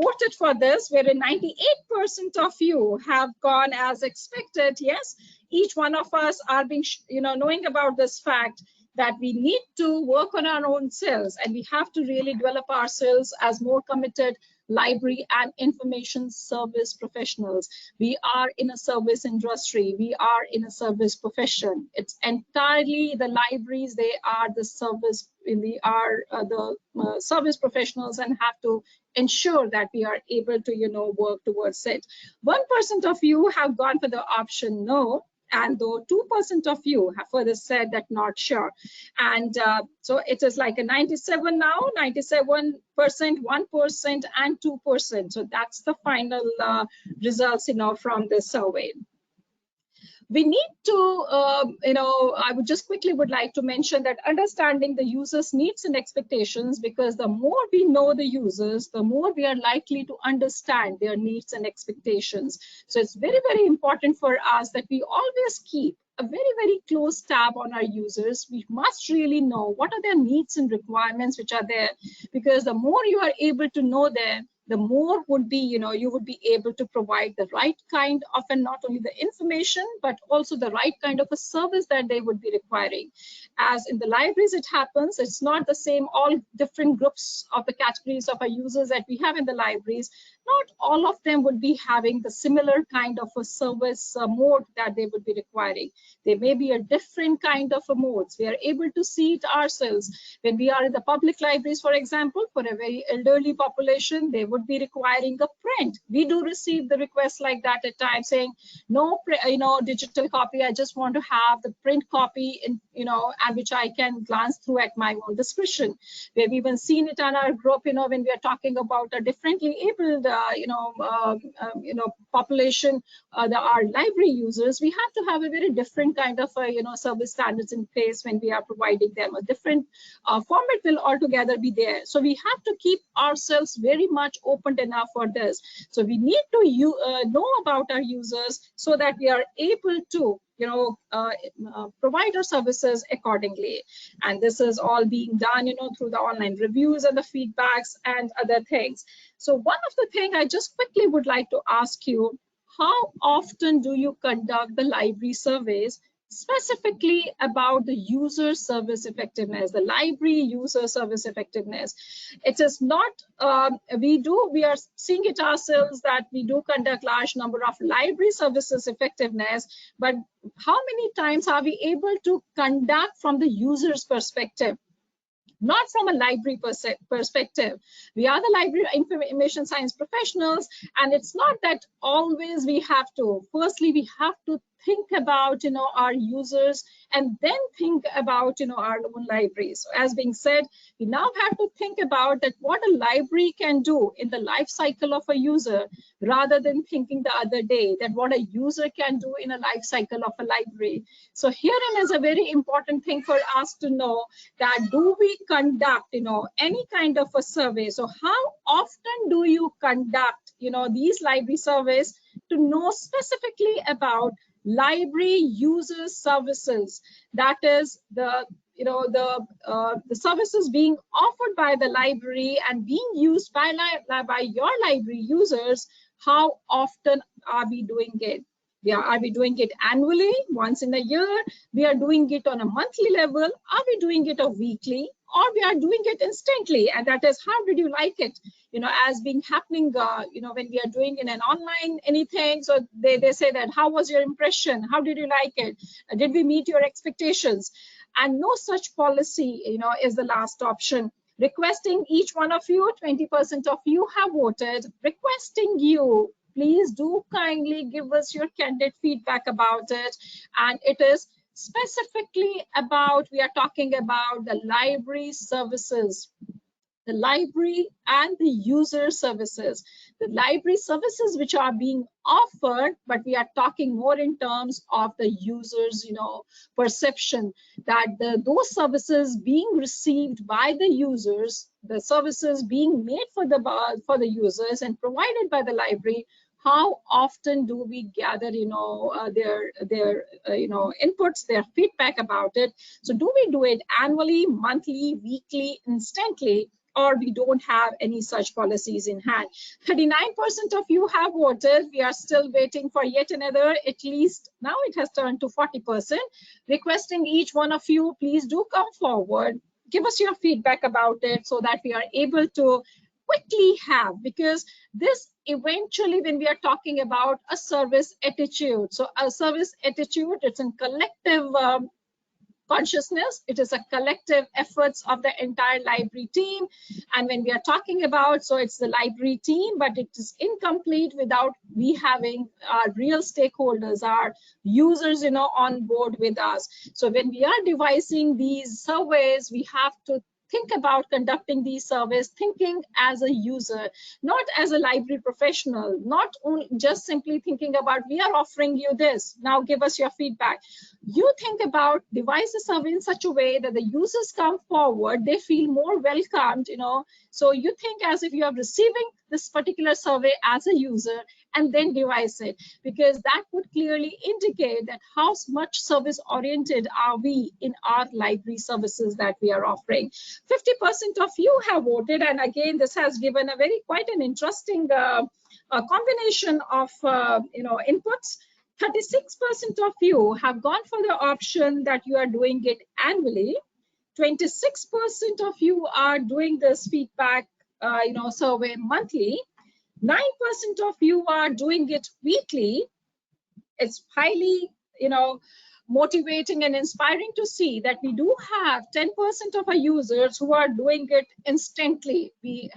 voted for this, wherein 98% of you have gone as expected. Yes, each one of us are being, knowing about this fact that we need to work on our own selves, and we have to really develop ourselves as more committed library and information service professionals. We are in a service industry, we are in a service profession. It's entirely the libraries, they are the service, we are the service professionals, and have to ensure that we are able to work towards it. 1% of you have gone for the option no, and though 2% of you have further said that not sure. And so it is like a 97 now, 97%, 1%, and 2%. So that's the final results, from this survey. We need to, I would just quickly would like to mention that understanding the users' needs and expectations, because the more we know the users, the more we are likely to understand their needs and expectations. So it's very, very important for us that we always keep a very, very close tab on our users. We must really know what are their needs and requirements which are there, because the more you are able to know them, the more would be, you would be able to provide the right kind of, and not only the information, but also the right kind of a service that they would be requiring. As in the libraries, it happens, it's not the same, all different groups of the categories of our users that we have in the libraries, not all of them would be having the similar kind of a service mode that they would be requiring. There may be a different kind of a modes. We are able to see it ourselves. When we are in the public libraries, for example, for a very elderly population, they would be requiring a print. We do receive the requests like that at times, saying, no, digital copy, I just want to have the print copy, in, and which I can glance through at my own discretion. We have even seen it on our group, when we are talking about a differently abled population, our library users, we have to have a very different kind of service standards in place when we are providing them. A different format will altogether be there. So we have to keep ourselves very much open enough for this. So we need to know about our users so that we are able to provide our services accordingly. And this is all being done, through the online reviews and the feedbacks and other things. So one of the things I just quickly would like to ask you, how often do you conduct the library surveys specifically about the user service effectiveness, the library user service effectiveness? It is not, we are seeing it ourselves that we do conduct large number of library services effectiveness, but how many times are we able to conduct from the user's perspective? Not from a library perspective. We are the library information science professionals, and it's not that always we have to. Firstly, we have to think about our users, and then think about our own libraries. So as being said, we now have to think about that what a library can do in the life cycle of a user, rather than thinking the other day that what a user can do in a life cycle of a library. So herein is a very important thing for us to know, that do we conduct any kind of a survey? So how often do you conduct these library surveys to know specifically about library user services? That is the services being offered by the library and being used by your library users. How often are we doing it? Are we doing it annually, once in a year? We are doing it on a monthly level? Are we doing it a weekly? Or we are doing it instantly? And that is, how did you like it? As being happening, when we are doing in an online anything, so they say that, how was your impression? How did you like it? Did we meet your expectations? And no such policy, is the last option. Requesting each one of you, 20% of you have voted, requesting you, please do kindly give us your candid feedback about it. And it is specifically about, we are talking about the library services, the library and the user services, the library services which are being offered, but we are talking more in terms of the users, perception, that those services being received by the users, the services being made for the users and provided by the library, how often do we gather their inputs, their feedback about it? So do we do it annually, monthly, weekly, instantly, or we don't have any such policies in hand? 39% of you have voted. We are still waiting for yet another, at least now it has turned to 40%. Requesting each one of you, please do come forward, give us your feedback about it, so that we are able to quickly have, because this eventually, when we are talking about a service attitude, so a service attitude, it's a collective consciousness, it is a collective efforts of the entire library team. And when we are talking about, so it's the library team, but it is incomplete without we having our real stakeholders, our users on board with us. So when we are devising these surveys, we have to think about conducting these surveys thinking as a user, not as a library professional, not only just simply thinking about, we are offering you this, now give us your feedback. You think about, devise a survey in such a way that the users come forward, they feel more welcomed, so you think as if you are receiving this particular survey as a user, and then devise it, because that would clearly indicate that how much service oriented are we in our library services that we are offering. 50% of you have voted, and again this has given a quite an interesting combination of inputs. 36% of you have gone for the option that you are doing it annually. 26% of you are doing this feedback survey monthly. 9% of you are doing it weekly. It's highly motivating and inspiring to see that we do have 10% of our users who are doing it instantly. We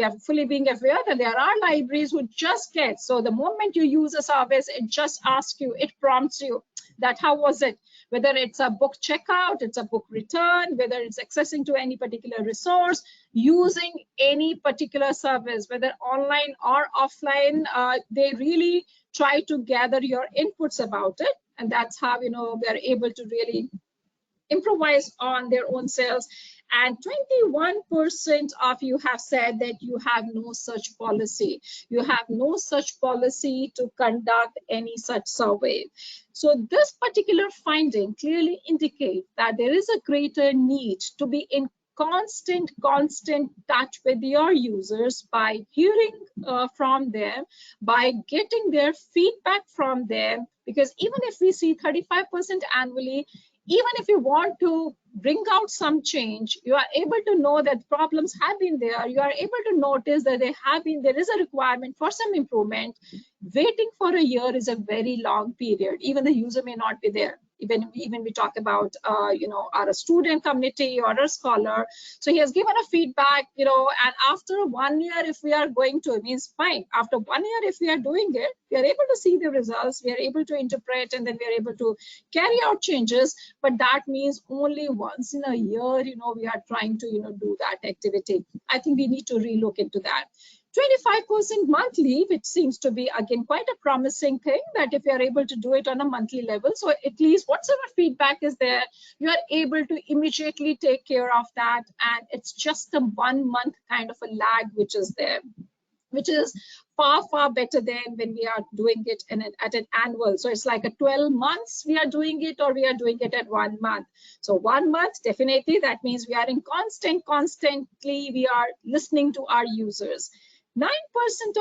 are fully being aware that there are libraries who just get, so the moment you use a service, it just asks you, it prompts you that how was it, whether it's a book checkout, it's a book return, whether it's accessing to any particular resource, using any particular service, whether online or offline, they really try to gather your inputs about it. And that's how they're able to really improvise on their own sales. And 21% of you have said that you have no such policy. You have no such policy to conduct any such survey. So this particular finding clearly indicates that there is a greater need to be in constant touch with your users by hearing from them, by getting their feedback from them, because even if we see 35% annually, even if you want to bring out some change, you are able to know that problems have been there. You are able to notice that there is a requirement for some improvement. Waiting for a year is a very long period. Even the user may not be there. Even we talk about, our student community or a scholar. So he has given a feedback, and after 1 year, if we are going to, it means fine. After 1 year, if we are doing it, we are able to see the results, we are able to interpret, and then we are able to carry out changes. But that means only once in a year, we are trying to, do that activity. I think we need to relook into that. 25% monthly, which seems to be, again, quite a promising thing, that if you are able to do it on a monthly level, so at least whatever feedback is there, you are able to immediately take care of that. And it's just a 1 month kind of a lag which is there, which is far better than when we are doing it at an annual. So it's like a 12 months we are doing it, or we are doing it at 1 month. So 1 month, definitely, that means we are in constantly we are listening to our users. 9%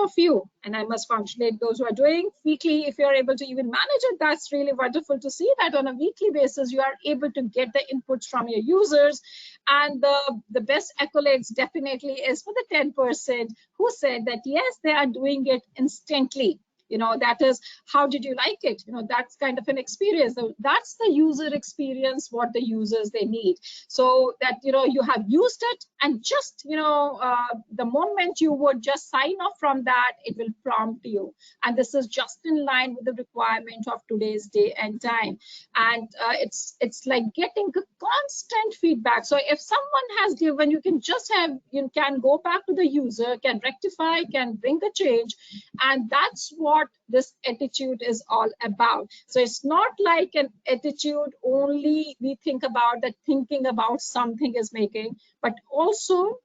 of you, and I must congratulate those who are doing weekly, if you're able to even manage it, that's really wonderful to see that on a weekly basis you are able to get the inputs from your users. And the best accolades definitely is for the 10% who said that yes, they are doing it instantly. That is, how did you like it? That's kind of an experience. So that's the user experience, what the users they need. So that, you have used it, and just, the moment you would just sign off from that, it will prompt you. And this is just in line with the requirement of today's day and time. And it's like getting constant feedback. So if someone has given, you can can go back to the user, can rectify, can bring a change. And that's what this attitude is all about. So it's not like an attitude only we think about, that thinking about something is making, but also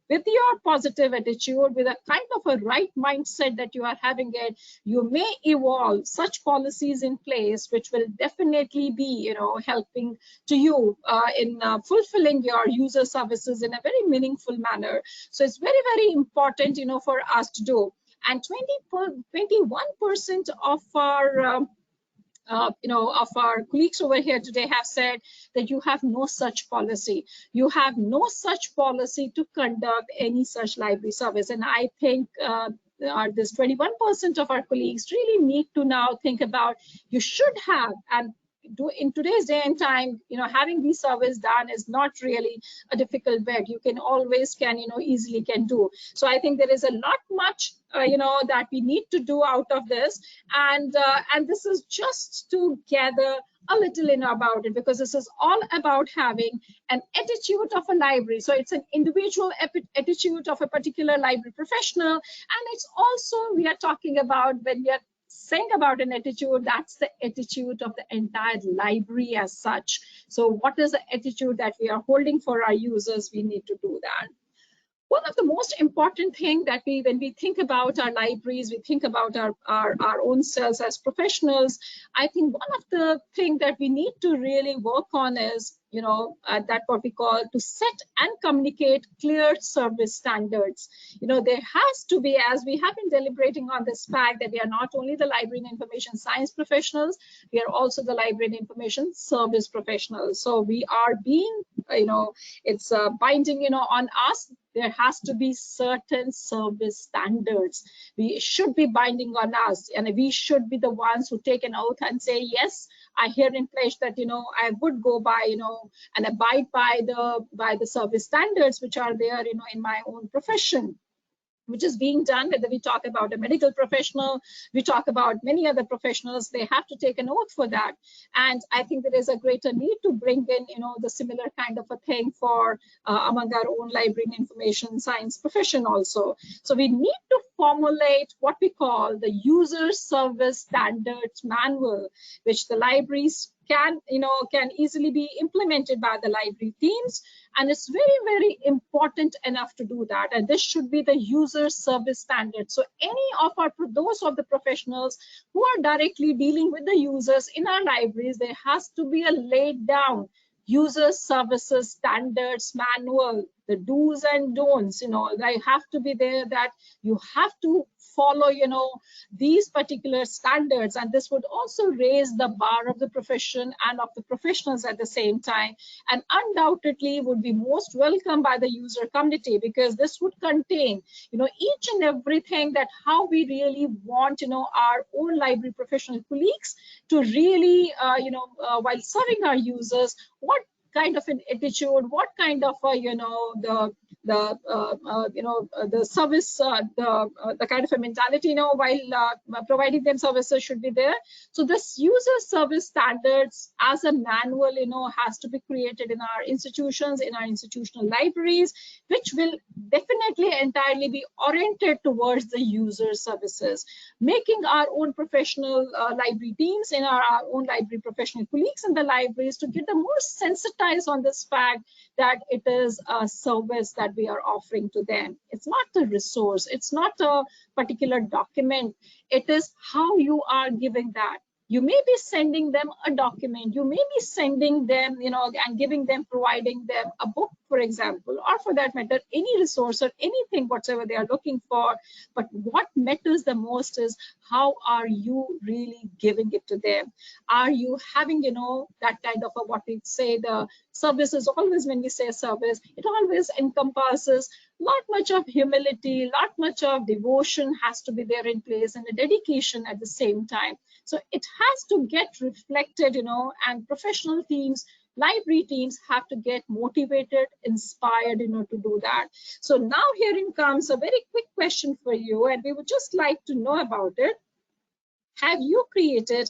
with your positive attitude, with a kind of a right mindset that you are having it, you may evolve such policies in place which will definitely be, helping to you in fulfilling your user services in a very meaningful manner. So it's very important, for us to do. And 21% of our of our colleagues over here today have said that you have no such policy. You have no such policy to conduct any such library service. And I think this 21% of our colleagues really need to now think about, you should have, and in today's day and time, having these service done is not really a difficult bit. You can always easily can do. So I think there is a lot much that we need to do out of this, and this is just to gather a little in about it, because this is all about having an attitude of a library. So it's an individual attitude of a particular library professional, and it's also, we are talking about, when we are saying about an attitude, that's the attitude of the entire library as such. So what is the attitude that we are holding for our users? We need to do that. One of the most important thing that when we think about our libraries, we think about our own selves as professionals. I think one of the things that we need to really work on is, that what we call to set and communicate clear service standards. There has to be, as we have been deliberating on this fact that we are not only the library and information science professionals, we are also the library and information service professionals. So we are being, it's binding, on us. There has to be certain service standards. We should be binding on us, and we should be the ones who take an oath and say, yes, I herewith pledge that, I would go by, and abide by the service standards which are there, in my own profession, which is being done, whether we talk about a medical professional, we talk about many other professionals, they have to take an oath for that. And I think there is a greater need to bring in, the similar kind of a thing for among our own library and information science profession also. So we need to formulate what we call the user service standards manual, which the libraries can easily be implemented by the library teams, and it's very important enough to do that. And this should be the user service standard. So any of those of the professionals who are directly dealing with the users in our libraries, there has to be a laid down user services standards manual, the do's and don'ts. They have to be there, that you have to follow these particular standards, and this would also raise the bar of the profession and of the professionals at the same time, and undoubtedly would be most welcome by the user community, because this would contain each and everything that how we really want our own library professional colleagues to really while serving our users, what kind of an attitude, what kind of the service, the kind of a mentality while providing them services should be there. So this user service standards as a manual has to be created in our institutions, in our institutional libraries, which will definitely entirely be oriented towards the user services, making our own professional library teams and our own library professional colleagues in the libraries to get the more sensitized on this fact that it is a service that we are offering to them. It's not a resource, it's not a particular document, it is how you are giving that. You may be sending them a document, you may be sending them, and giving them, providing them a book, for example, or for that matter, any resource or anything whatsoever they are looking for. But what matters the most is how are you really giving it to them? Are you having, that kind of a, what we say, the service is always, when we say service, it always encompasses lot much of humility, lot much of devotion has to be there in place, and a dedication at the same time. So it has to get reflected, and professional teams, library teams have to get motivated, inspired, to do that. So now here comes a very quick question for you, and we would just like to know about it. Have you created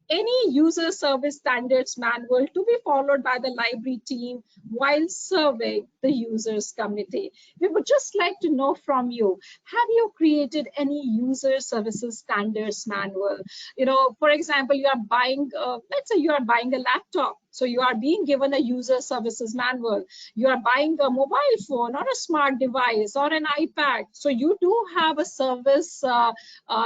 any user service standards manual to be followed by the library team while serving the users community? We would just like to know from you, have you created any user services standards manual? For example, you are buying, let's say you are buying a laptop. So you are being given a user services manual. You are buying a mobile phone or a smart device or an iPad. So you do have a service,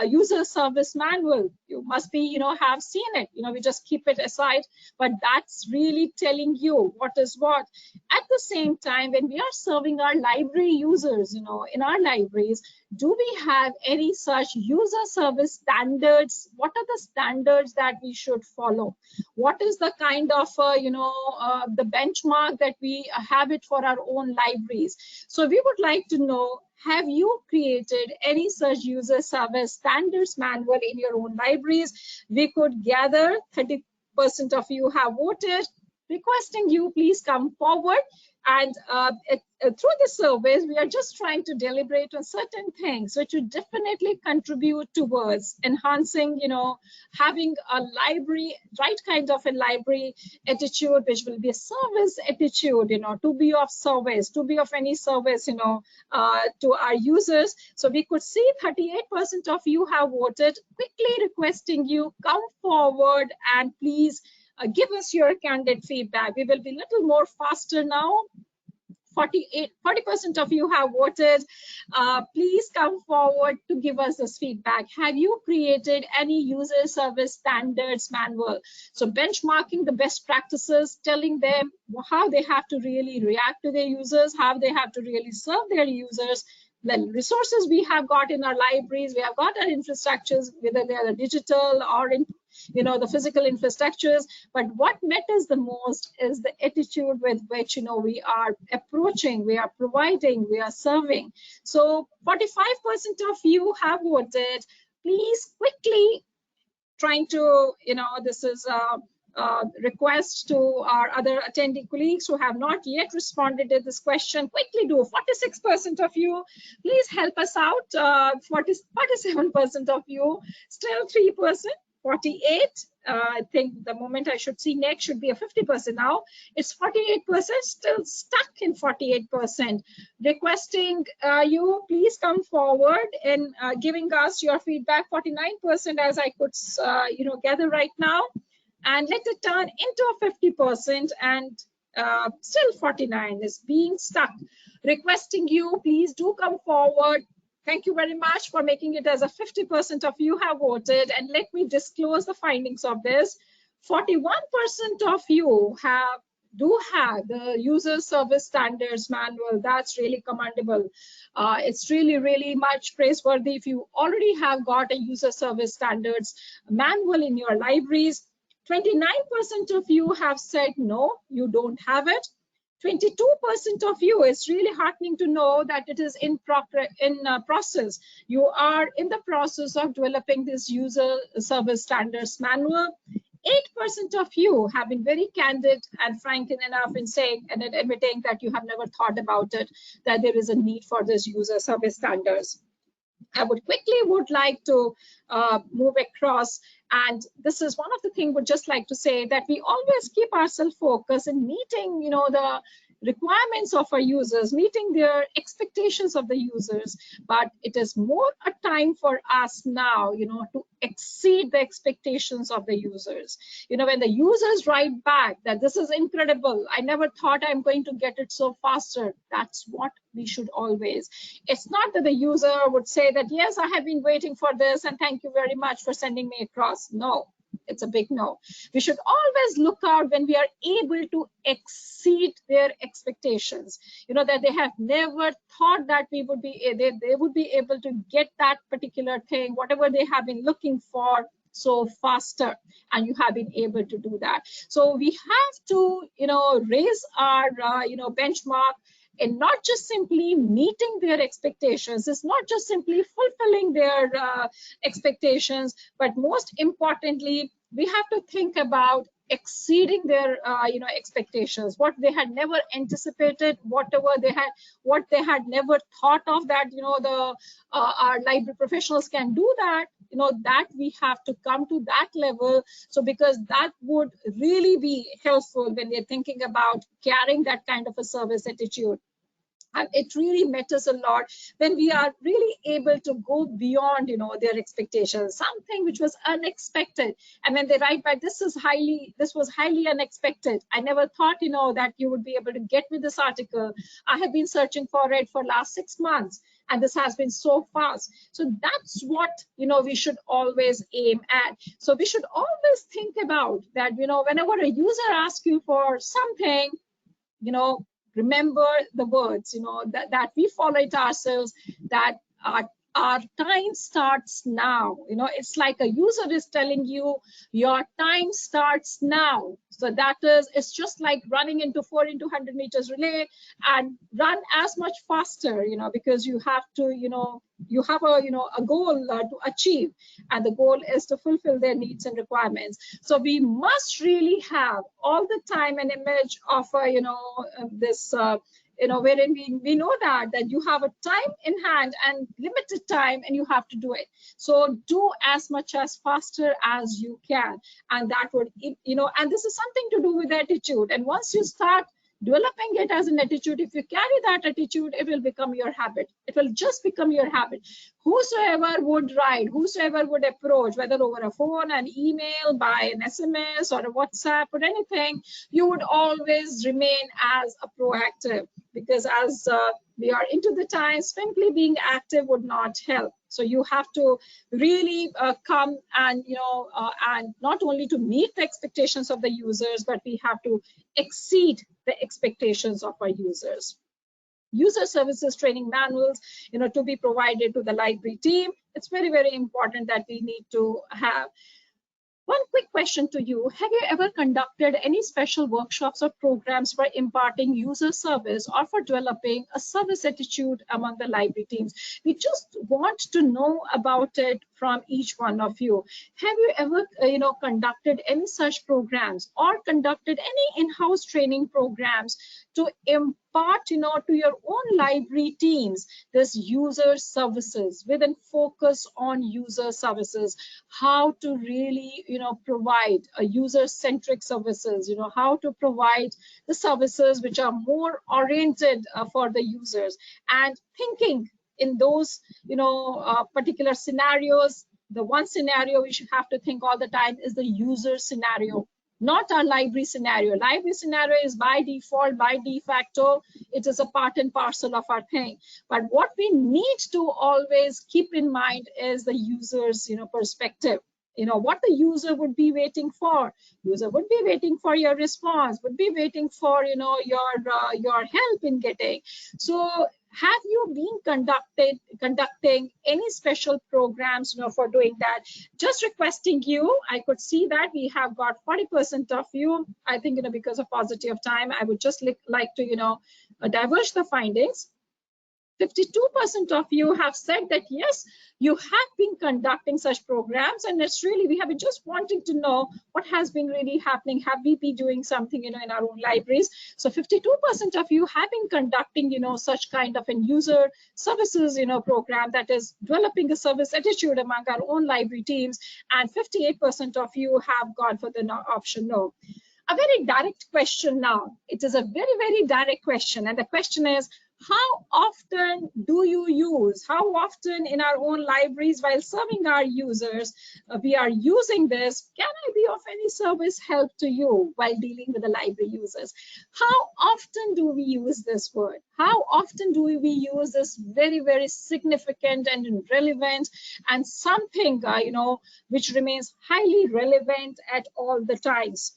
user service manual. You must be, have seen it. We just keep it aside, but that's really telling you what is what. At the same time, when we are serving our library users, in our libraries, do we have any such user service standards? What are the standards that we should follow? What is the kind of the benchmark that we have it for our own libraries? So we would like to know, have you created any such user service standards manual in your own libraries? We could gather 30% of you have voted, requesting you please come forward. And through the surveys, we are just trying to deliberate on certain things which would definitely contribute towards enhancing, having a library, right kind of a library attitude, which will be a service attitude, to be of service, to be of any service, to our users. So we could see 38% of you have voted, quickly requesting you come forward and please give us your candid feedback. We will be a little more faster now. 40% of you have voted. Please come forward to give us this feedback. Have you created any user service standards manual? So benchmarking the best practices, telling them how they have to really react to their users, how they have to really serve their users. The resources we have got in our libraries, we have got our infrastructures, whether they are digital or in the physical infrastructures, but what matters the most is the attitude with which we are approaching, we are providing, we are serving. So 45% of you have voted. Please quickly trying to, this is a request to our other attending colleagues who have not yet responded to this question. Quickly do. 46% of you, please help us out. 47% of you, still 3%. 48, I think the moment I should see next should be a 50% now. It's 48%, still stuck in 48%. Requesting you please come forward and giving us your feedback. 49% as I could gather right now. and let it turn into a 50%, and still 49 is being stuck. Requesting you, please do come forward. Thank you very much for making it as a 50% of you have voted. And let me disclose the findings of this. 41% of you do have the user service standards manual. That's really commendable. It's really much praiseworthy if you already have got a user service standards manual in your libraries. 29% of you have said no, you don't have it. 22% of you, it's really heartening to know that it is in process. You are in the process of developing this user service standards manual. 8% of you have been very candid and frank enough in saying and admitting that you have never thought about it, that there is a need for this user service standards. I would like to move across, and this is one of the things would just like to say that we always keep ourselves focused in meeting, the requirements of our users, meeting their expectations of the users, but it is more a time for us now, to exceed the expectations of the users. When the users write back that this is incredible, I never thought I'm going to get it so faster, that's what we should always. It's not that the user would say that, yes, I have been waiting for this and thank you very much for sending me across. No, it's a big no. We should always look out when we are able to exceed their expectations, that they have never thought that they would be able to get that particular thing, whatever they have been looking for, so faster, and you have been able to do that. So we have to, raise our, benchmark, and not just simply meeting their expectations. It's not just simply fulfilling their expectations, but most importantly, we have to think about exceeding their expectations, what they had never anticipated, what they had never thought of, that our library professionals can do that, that we have to come to that level. So because that would really be helpful when they're thinking about carrying that kind of a service attitude. And it really matters a lot when we are really able to go beyond, their expectations, something which was unexpected. And when they write back, this was highly unexpected. I never thought, that you would be able to get me this article. I have been searching for it for last 6 months, and this has been so fast. So that's what, we should always aim at. So we should always think about that, whenever a user asks you for something, remember the words, that we follow it ourselves, that our time starts now. It's like a user is telling you, your time starts now. So it's just like running into 4 into 100 meters relay, and run as much faster, because you have to, you have a goal to achieve, and the goal is to fulfill their needs and requirements. So we must really have all the time an image of this wherein we know that you have a time in hand and limited time, and you have to do it. So do as much as faster as you can, and that would, and this is something to do with attitude. And once you start developing it as an attitude, if you carry that attitude, it will become your habit. It will just become your habit. Whosoever would write, whosoever would approach, whether over a phone, an email, by an SMS or a WhatsApp or anything, you would always remain as a proactive, because as we are into the time, simply being active would not help. So you have to really come and, and not only to meet the expectations of the users, but we have to exceed the expectations of our users. User services training manuals, to be provided to the library team. It's very important that we need to have. One quick question to you. Have you ever conducted any special workshops or programs for imparting user service or for developing a service attitude among the library teams? We just want to know about it from each one of you. Have you ever, conducted any such programs or conducted any in-house training programs to impart, to your own library teams this user services with a focus on user services, how to really, provide a user-centric services, how to provide the services which are more oriented for the users, and thinking in those, particular scenarios. The one scenario we should have to think all the time is the user scenario. not our library scenario. Library scenario is by default, by de facto, it is a part and parcel of our thing. But what we need to always keep in mind is the user's, perspective. What the user would be waiting for. User would be waiting for your response, would be waiting for, your help in getting. So have you been conducting any special programs, for doing that? Just requesting you, I could see that we have got 40% of you. I think, because of paucity of time, I would just like to, diverge the findings. 52% of you have said that yes, you have been conducting such programs, and it's really, we have been just wanting to know what has been really happening. Have we been doing something, in our own libraries? So 52% of you have been conducting, such kind of an user services, program, that is developing a service attitude among our own library teams, and 58% of you have gone for the option no. A very direct question now. It is a very, very direct question, and the question is, how often do you use, how often in our own libraries while serving our users, we are using this, can I be of any service, help to you while dealing with the library users? How often do we use this word? How often do we use this very, very significant and relevant and something, which remains highly relevant at all the times?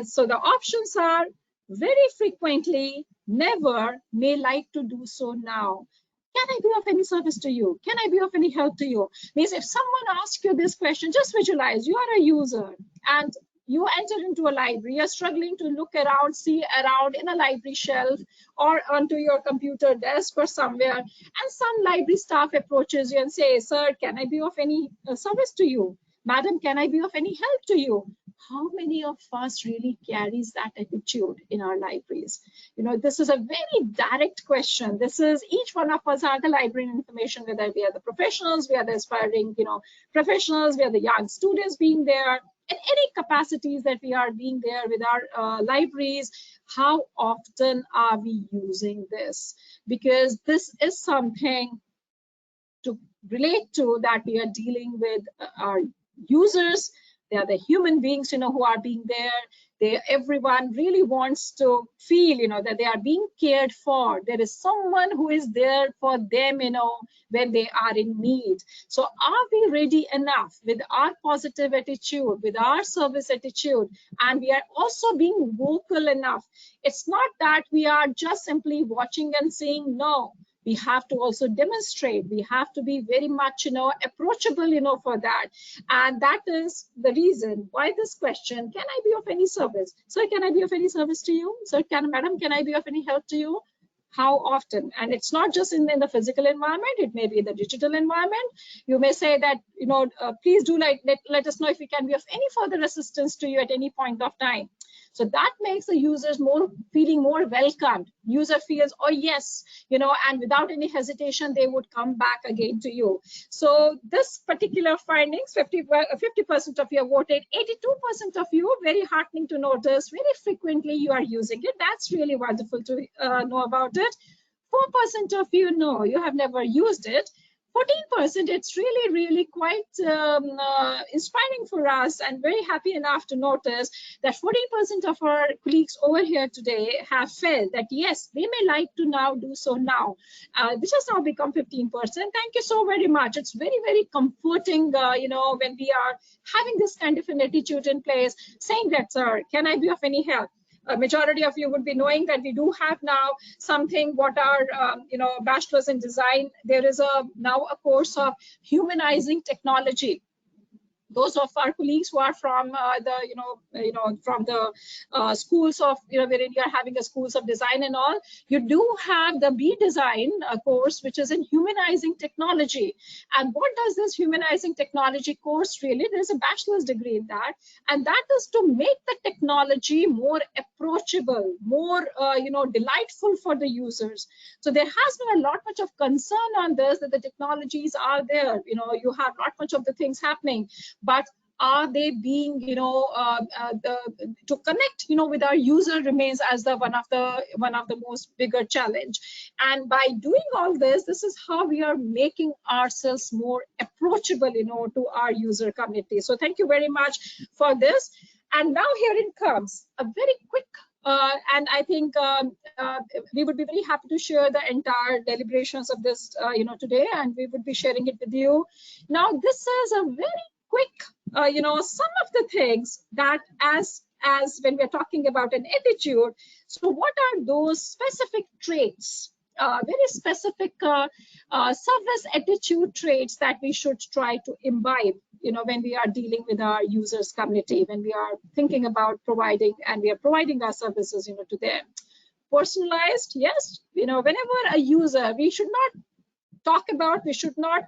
So the options are very frequently, never, may like to do so now. Can I be of any service to you? Can I be of any help to you? Means if someone asks you this question, just visualize you are a user and you enter into a library, you're struggling to look around, see around in a library shelf or onto your computer desk or somewhere, and some library staff approaches you and say, sir, can I be of any service to you? Madam, can I be of any help to you? How many of us really carries that attitude in our libraries? This is a very direct question. This is, each one of us are the library information, whether we are the professionals, we are the aspiring, professionals, we are the young students being there, in any capacities that we are being there with our libraries. How often are we using this? Because this is something to relate to, that we are dealing with our users. They are the human beings, who are being there. Everyone really wants to feel, that they are being cared for. There is someone who is there for them, when they are in need. So are we ready enough with our positive attitude, with our service attitude, and we are also being vocal enough? It's not that we are just simply watching and saying no. We have to also demonstrate. We have to be very much, approachable, for that. And that is the reason why this question, can I be of any service? Sir, can I be of any service to you? Sir, madam, can I be of any help to you? How often? And it's not just in the physical environment, it may be in the digital environment. You may say that, please do let us know if we can be of any further assistance to you at any point of time. So that makes the users feeling more welcomed. User feels, oh yes, and without any hesitation, they would come back again to you. So this particular findings, 50% of you have voted, 82% of you, very heartening to notice, very frequently you are using it. That's really wonderful to know about it. 4% of you, no, you have never used it. 14%, it's really, really quite inspiring for us, and very happy enough to notice that 14% of our colleagues over here today have felt that yes, they may like to now do so now, which has now become 15%. Thank you so very much. It's very, very comforting, when we are having this kind of an attitude in place, saying that, sir, can I be of any help? A majority of you would be knowing that we do have now something, what our bachelor's in design, there is now a course of humanizing technology. Those of our colleagues who are from from the schools of, wherein you are having a schools of design and all, you do have the B Design course, which is in humanizing technology. And what does this humanizing technology course really? There's a bachelor's degree in that, and that is to make the technology more approachable, more delightful for the users. So there has been a lot much of concern on this, that the technologies are there, you have not much of the things happening, but are they being, to connect, with our user remains as the one of the most bigger challenge. And by doing all this, this is how we are making ourselves more approachable, to our user community. So thank you very much for this. And now here it comes, a very quick, and I think we would be very happy to share the entire deliberations of this, today, and we would be sharing it with you. Now, this is a very quick, some of the things that as when we're talking about an attitude. So what are those specific traits, very specific service attitude traits that we should try to imbibe, when we are dealing with our users community, when we are thinking about providing, and we are providing our services, to them. Personalized, yes, whenever a user, we should not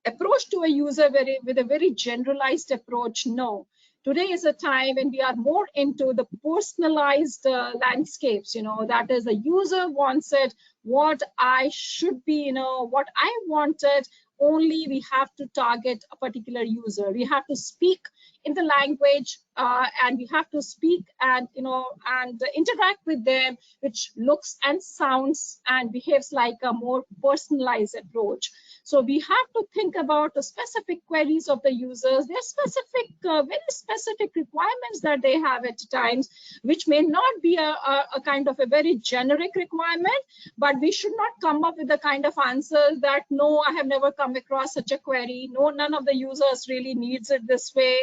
approach to a user with a very generalized approach. No, today is a time when we are more into the personalized landscapes. That is, the user wants it, what I should be, what I wanted. Only we have to target a particular user. We have to speak in the language, and we have to speak and and interact with them, which looks and sounds and behaves like a more personalized approach. So we have to think about the specific queries of the users, their specific, very specific requirements that they have at times, which may not be a kind of a very generic requirement, but we should not come up with the kind of answers that, no, I have never come across such a query. No, none of the users really needs it this way.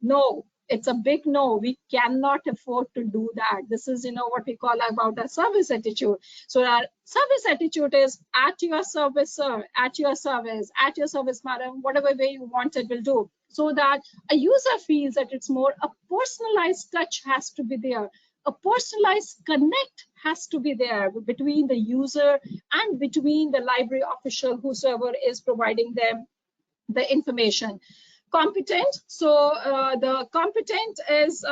No, it's a big no. We cannot afford to do that. This is, what we call about a service attitude. So our service attitude is at your service, sir, at your service, madam, whatever way you want it will do. So that a user feels that it's more a personalized touch has to be there. A personalized connect has to be there between the user and between the library official, whosoever is providing them the information. Competent. So the competent is,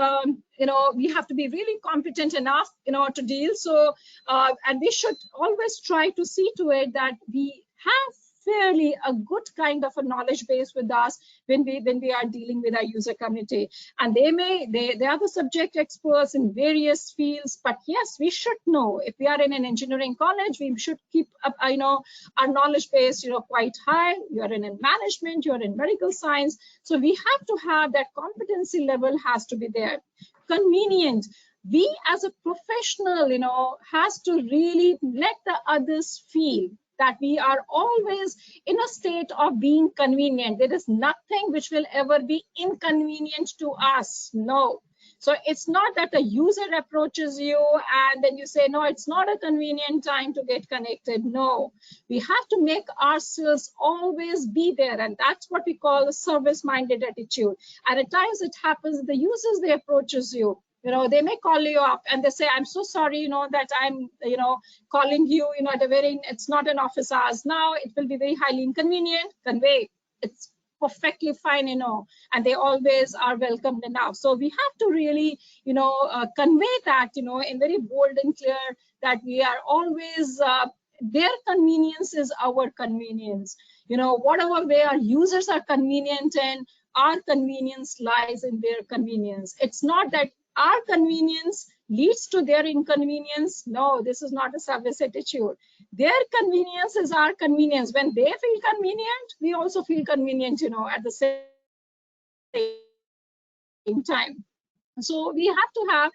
we have to be really competent enough, to deal. So, and we should always try to see to it that we have fairly a good kind of a knowledge base with us when we are dealing with our user community. And they are the subject experts in various fields, but yes, we should know. If we are in an engineering college, we should keep up, our knowledge base, quite high. You are in management, you are in medical science. So we have to have that competency level has to be there. Convenient. We as a professional, has to really let the others feel that we are always in a state of being convenient. There is nothing which will ever be inconvenient to us. No. So it's not that a user approaches you and then you say, no, it's not a convenient time to get connected. No, we have to make ourselves always be there. And that's what we call a service-minded attitude. And at times it happens, the users, they approaches you. They may call you up and they say, I'm so sorry, that I'm, calling you, at a very, it's not an office hours now. It will be very highly inconvenient. Convey. It's perfectly fine, and they always are welcomed enough. So we have to really, convey that, in very bold and clear that we are always, their convenience is our convenience. Whatever way our users are convenient in, our convenience lies in their convenience. It's not that our convenience leads to their inconvenience. No, this is not a service attitude. Their convenience is our convenience. When they feel convenient, we also feel convenient, at the same time. So we have to have,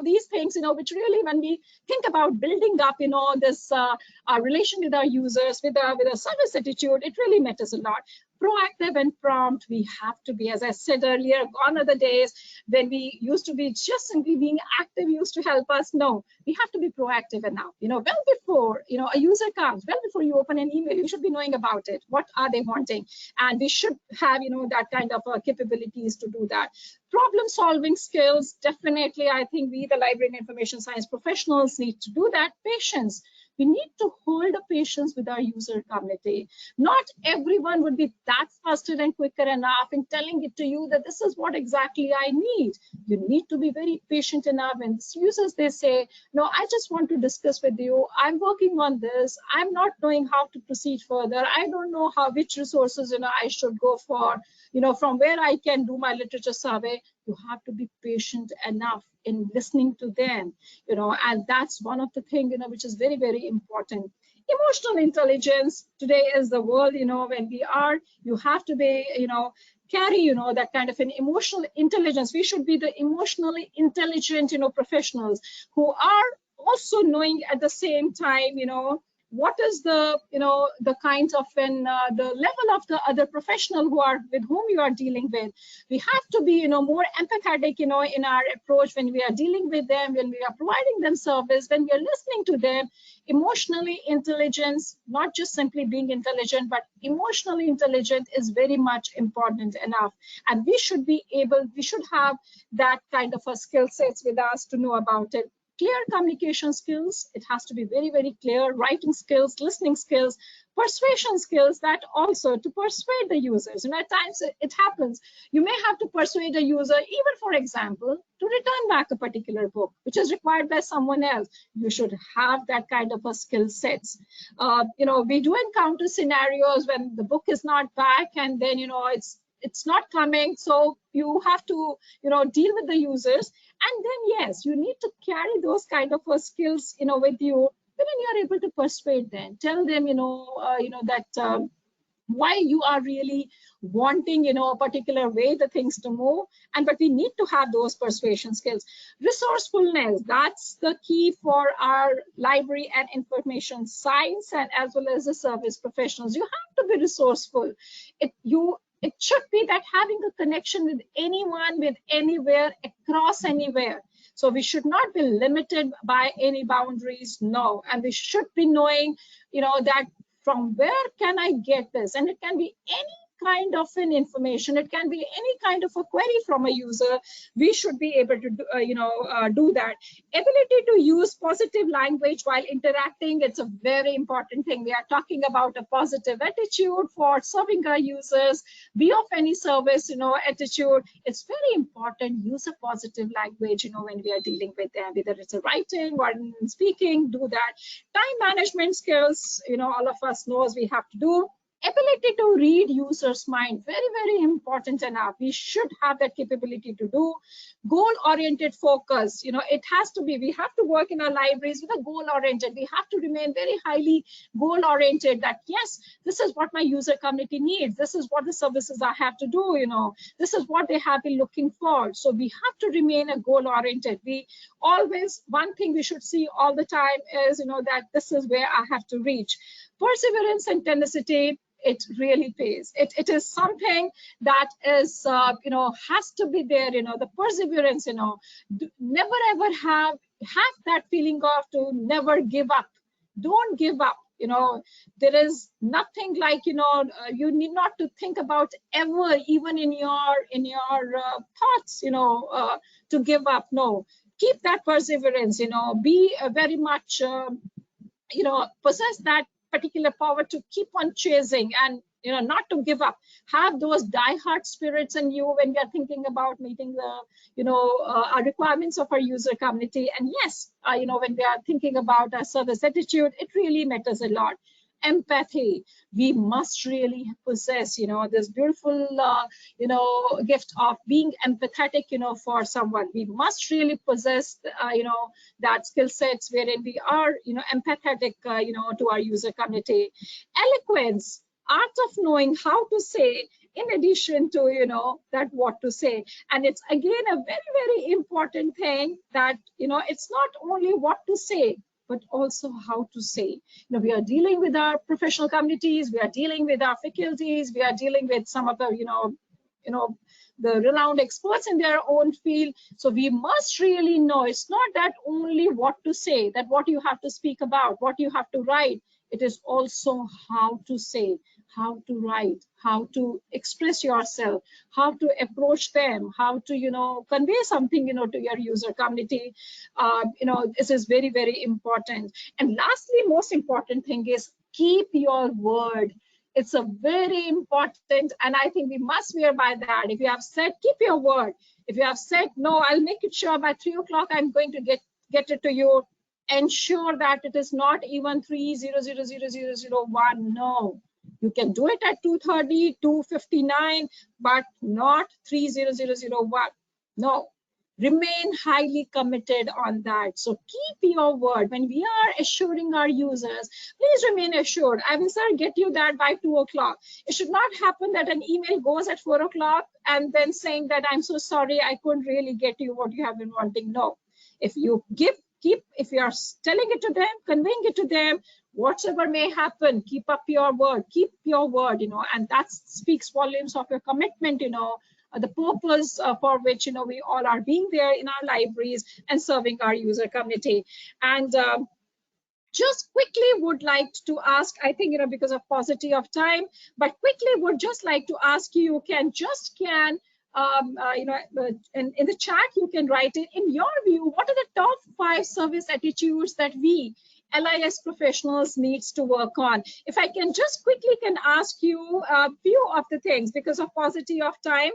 these things, which really, when we think about building up, this our relation with our users, with a service attitude, it really matters a lot. Proactive and prompt, we have to be, as I said earlier, gone are the days when we used to be just simply being active used to help us. No, we have to be proactive enough. Well before, a user comes, well before you open an email, you should be knowing about it. What are they wanting? And we should have, that kind of capabilities to do that. Problem solving skills, definitely, I think we, the library and information science professionals, need to do that. Patience. We need to hold a patience with our user community. Not everyone would be that faster and quicker enough in telling it to you that this is what exactly I need. You need to be very patient enough. And users, they say, no, I just want to discuss with you. I'm working on this. I'm not knowing how to proceed further. I don't know which resources, I should go for, from where I can do my literature survey. You have to be patient enough in listening to them, and that's one of the things, which is very, very important. Emotional intelligence. Today is the world, when we are, you have to be, carry, you know, that kind of an emotional intelligence. We should be the emotionally intelligent, you know, professionals who are also knowing at the same time, you know, what is the, you know, the kinds of the level of the other professional who are with whom you are dealing with. We have to be, you know, more empathetic, you know, in our approach when we are dealing with them, when we are providing them service, when we are listening to them. Emotionally intelligence, not just simply being intelligent, but emotionally intelligent is very much important enough. And we should be able, we should have that kind of a skill sets with us to know about it. Clear communication skills, it has to be very, very clear. Writing skills, listening skills, persuasion skills, that also to persuade the users. And at times it happens, you may have to persuade a user, even for example, to return back a particular book, which is required by someone else. You should have that kind of a skill sets. You know, we do encounter scenarios when the book is not back, and then, you know, it's not coming, so you have to, you know, deal with the users. And then yes, you need to carry those kind of skills, you know, with you. Then you are able to persuade them, tell them, you know, that why you are really wanting, you know, a particular way the things to move. And but we need to have those persuasion skills. Resourcefulness, that's the key for our library and information science, and as well as the service professionals. You have to be resourceful. It should be that having a connection with anyone, with anywhere, across anywhere. So we should not be limited by any boundaries, no. And we should be knowing, you know, that from where can I get this? And it can be any kind of an information. It can be any kind of a query from a user. We should be able to do that. Ability to use positive language while interacting, it's a very important thing. We are talking about a positive attitude for serving our users, be of any service, you know, attitude. It's very important. Use a positive language, you know, when we are dealing with them, whether it's a writing or in speaking, do that. Time management skills, you know, all of us knows we have to do. Ability to read users' mind, very, very important enough. We should have that capability to do. Goal-oriented focus, you know, it has to be, we have to work in our libraries with a goal-oriented. We have to remain very highly goal-oriented, that yes, this is what my user community needs. This is what the services I have to do, you know, this is what they have been looking for. So we have to remain a goal-oriented. We always, one thing we should see all the time is, you know, that this is where I have to reach. Perseverance and tenacity, it really pays. It is something that is, you know, has to be there, you know, the perseverance, you know, never ever have that feeling of to never give up. Don't give up. You know, there is nothing like, you know, you need not to think about ever, even in your thoughts, you know, to give up. No, keep that perseverance, you know, be very much, you know, possess that particular power to keep on chasing, and, you know, not to give up. Have those die-hard spirits in you when we are thinking about meeting the, you know, our requirements of our user community. And yes, you know, when we are thinking about our service attitude, it really matters a lot. Empathy, we must really possess, you know, this beautiful, you know, gift of being empathetic, you know, for someone. We must really possess, you know, that skill sets wherein we are, you know, empathetic, you know, to our user community. Eloquence, art of knowing how to say, in addition to, you know, that what to say. And it's again a very, very important thing that, you know, it's not only what to say, but also how to say. You know, we are dealing with our professional communities, we are dealing with our faculties, we are dealing with some of the, you know, the renowned experts in their own field. So we must really know, it's not that only what to say, that what you have to speak about, what you have to write. It is also how to say, how to write, how to express yourself, how to approach them, how to, you know, convey something, you know, to your user community. You know, this is very, very important. And lastly, most important thing is keep your word. It's a very important, and I think we must swear by that. If you have said, keep your word. If you have said, no, I'll make it sure by 3 o'clock I'm going to get it to you, ensure that it is not even 3:00:00:01. No, you can do it at 2:30, 2:59, but not 3:00:01. No, remain highly committed on that. So keep your word. When we are assuring our users, please remain assured. I will, sir, get you that by 2 o'clock. It should not happen that an email goes at 4 o'clock and then saying that I'm so sorry, I couldn't really get you what you have been wanting. No. If you if you are telling it to them, conveying it to them, whatever may happen, keep up your word, keep your word, and that speaks volumes of your commitment, the purpose for which, we all are being there in our libraries and serving our user community. And just quickly would like to ask, I think, because of paucity of time, but quickly would just like to ask you, in the chat, you can write it. In your view, what are the top 5 service attitudes that we LIS professionals needs to work on? If I can just quickly ask you a few of the things, because of paucity of time,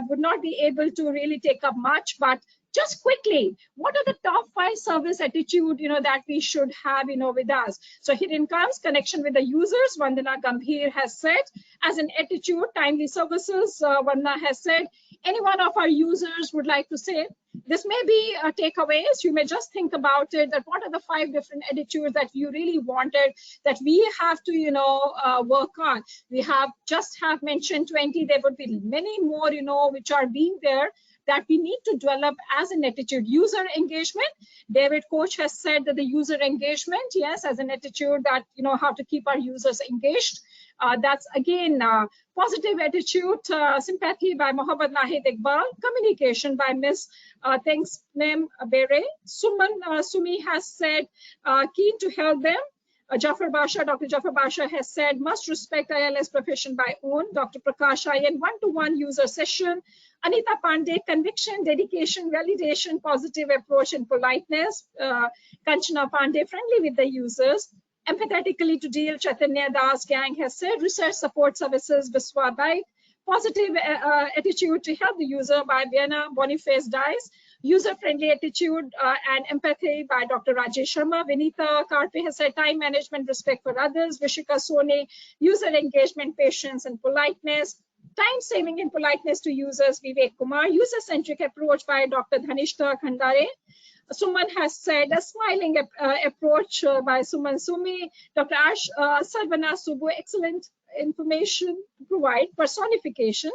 would not be able to really take up much, but just quickly, what are the top 5 service attitude, that we should have, with us? So here in comes connection with the users. Vandana Gambhir has said, as an attitude, timely services. Vandana has said, any one of our users would like to say, this may be takeaways. You may just think about it, that what are the 5 different attitudes that you really wanted that we have to, work on. We have mentioned 20. There would be many more, which are being there, that we need to develop as an attitude. User engagement, David Koch has said that the user engagement, yes, as an attitude that, how to keep our users engaged. That's again, positive attitude, sympathy by Mohammad Nahid Iqbal, communication by Ms. Thanks Nem Bere. Sumi has said, keen to help them. Dr. Jafar Basha has said, must respect ILS profession by own. Dr. Prakash Ayan, one-to-one user session. Anita Pandey, conviction, dedication, validation, positive approach and politeness. Kanchana Pandey, friendly with the users. Empathetically to deal, Chaitanya Das Gang has said, research support services, Biswa Bai. Positive attitude to help the user by Vienna Boniface Dice. User-friendly attitude and empathy by Dr. Rajesh Sharma. Vinita Karpe has said, time management, respect for others. Vishika Soni, user engagement, patience and politeness. Time saving and politeness to users, Vivek Kumar. User-centric approach by Dr. Dhanishta Khandare. Suman has said, a smiling approach by Suman Sumi. Dr. Ash Sarvana Subu, excellent information to provide. Personification.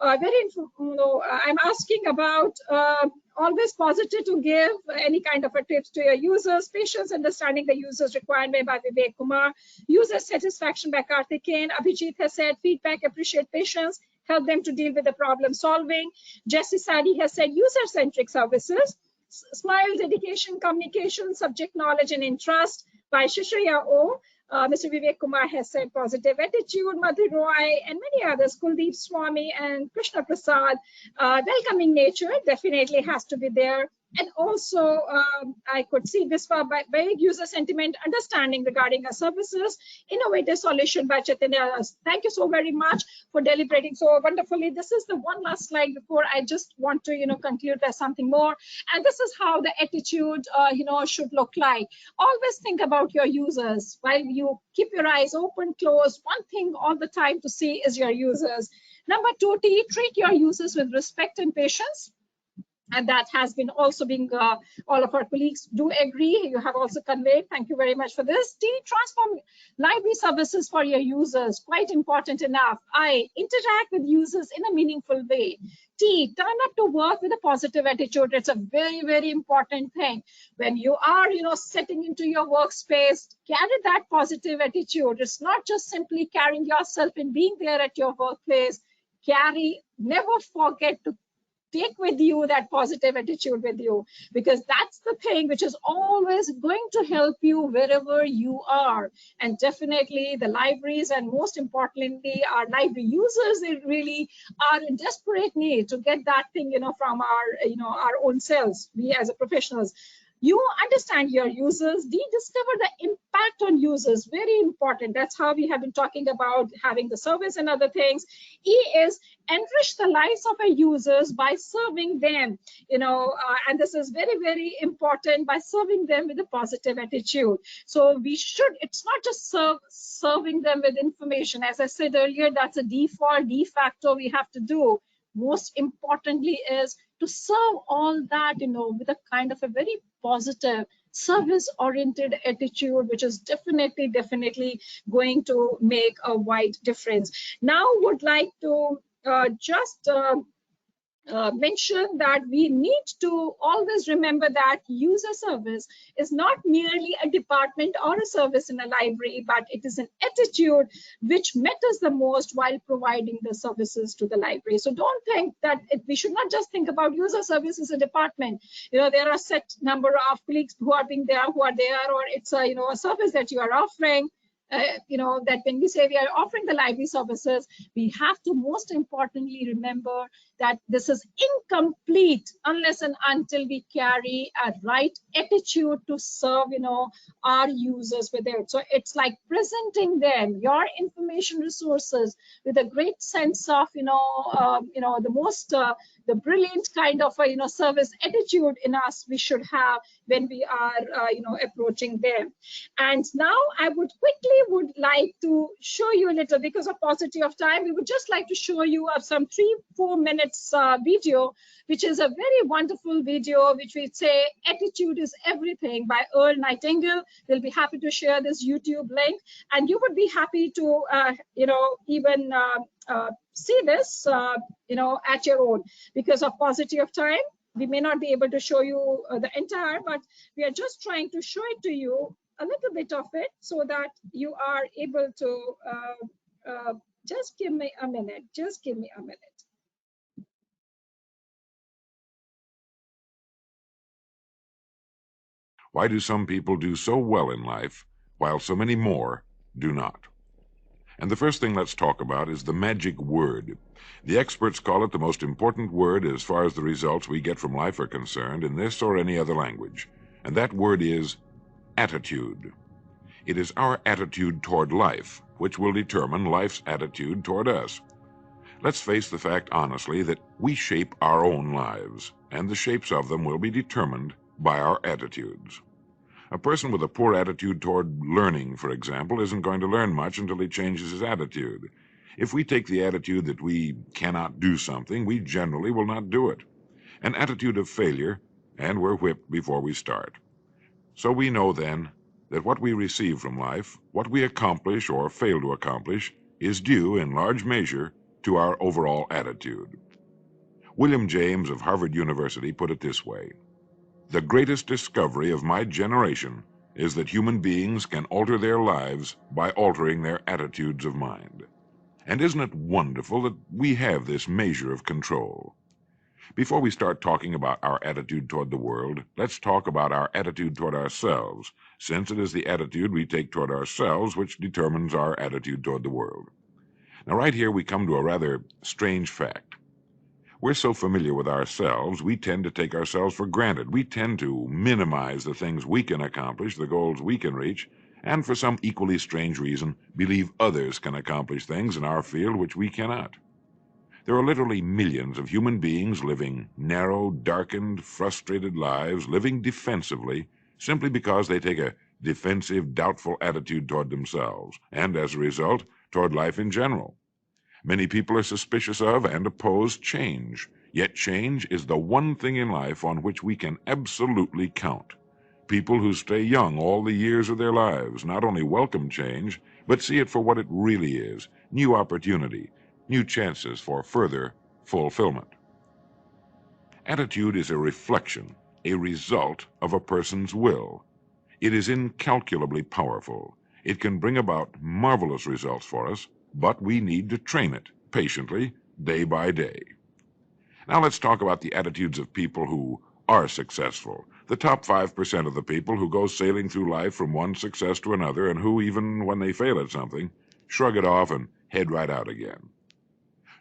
I'm asking about always positive to give any kind of a tips to your users. Patience, understanding the user's requirement by Vivek Kumar. User satisfaction by Karthikeyan. Abhijit has said, feedback, appreciate patience, help them to deal with the problem solving. Jesse Sadi has said, user-centric services. Smile, dedication, communication, subject knowledge and interest by Shishriya O. Mr. Vivek Kumar has said, positive attitude. Madhu Roy and many others, Kuldeep Swami and Krishna Prasad. Welcoming nature definitely has to be there. And also, I could see this by user sentiment, understanding regarding our services, innovative solution by Chaitanya. Thank you so very much for deliberating so wonderfully. This is the one last slide before I just want to, conclude there's something more. And this is how the attitude, should look like. Always think about your users. While you keep your eyes open, closed, one thing all the time to see is your users. Number 2, T, treat your users with respect and patience. And that has been also being, all of our colleagues do agree. You have also conveyed. Thank you very much for this. T, transform library services for your users. Quite important enough. I, interact with users in a meaningful way. T, turn up to work with a positive attitude. It's a very, very important thing. When you are, setting into your workspace, carry that positive attitude. It's not just simply carrying yourself and being there at your workplace. Never forget to take with you that positive attitude with you, because that's the thing which is always going to help you wherever you are. And definitely the libraries, and most importantly our library users, they really are in desperate need to get that thing, from our own selves, we as a professionals. You understand your users, discover the impact on users, very important. That's how we have been talking about having the service and other things. E is enrich the lives of our users by serving them, and this is very, very important, by serving them with a positive attitude. So it's not just serving them with information. As I said earlier, that's a default, de facto we have to do. Most importantly is to serve all that, with a kind of a very positive, service-oriented attitude, which is definitely going to make a wide difference. Now, would like to just mention that we need to always remember that user service is not merely a department or a service in a library, but it is an attitude which matters the most while providing the services to the library. So don't think that we should not just think about user service as a department. There are set number of colleagues who are there, or it's a service that you are offering. That when we say we are offering the library services, we have to most importantly remember that this is incomplete unless and until we carry a right attitude to serve, our users with it. So it's like presenting them your information resources with a great sense of, the brilliant kind of service attitude in us we should have when we are, approaching them. And now I would like to show you a little, because of paucity of time, we would just like to show you some 3-4 minutes video, which is a very wonderful video, which we say Attitude is Everything by Earl Nightingale. We'll be happy to share this YouTube link, and you would be happy to, even see this, at your own. Because of paucity of time, we may not be able to show you the entire, but we are just trying to show it to you, a little bit of it, so that you are able to just give me a minute. Why do some people do so well in life, while so many more do not? And the first thing let's talk about is the magic word. The experts call it the most important word as far as the results we get from life are concerned in this or any other language. And that word is attitude. It is our attitude toward life which will determine life's attitude toward us. Let's face the fact honestly that we shape our own lives, and the shapes of them will be determined by our attitudes. A person with a poor attitude toward learning, for example, isn't going to learn much until he changes his attitude. If we take the attitude that we cannot do something, we generally will not do it. An attitude of failure, and we're whipped before we start. So we know then that what we receive from life, what we accomplish or fail to accomplish, is due in large measure to our overall attitude. William James of Harvard University put it this way: "The greatest discovery of my generation is that human beings can alter their lives by altering their attitudes of mind." And isn't it wonderful that we have this measure of control? Before we start talking about our attitude toward the world, let's talk about our attitude toward ourselves, since it is the attitude we take toward ourselves which determines our attitude toward the world. Now, right here we come to a rather strange fact. We're so familiar with ourselves, we tend to take ourselves for granted. We tend to minimize the things we can accomplish, the goals we can reach, and for some equally strange reason, believe others can accomplish things in our field which we cannot. There are literally millions of human beings living narrow, darkened, frustrated lives, living defensively, simply because they take a defensive, doubtful attitude toward themselves, and as a result, toward life in general. Many people are suspicious of and oppose change, yet change is the one thing in life on which we can absolutely count. People who stay young all the years of their lives not only welcome change, but see it for what it really is: new opportunity, new chances for further fulfillment. Attitude is a reflection, a result of a person's will. It is incalculably powerful. It can bring about marvelous results for us, but we need to train it patiently, day by day. Now let's talk about the attitudes of people who are successful. The top 5% of the people who go sailing through life from one success to another, and who, even when they fail at something, shrug it off and head right out again.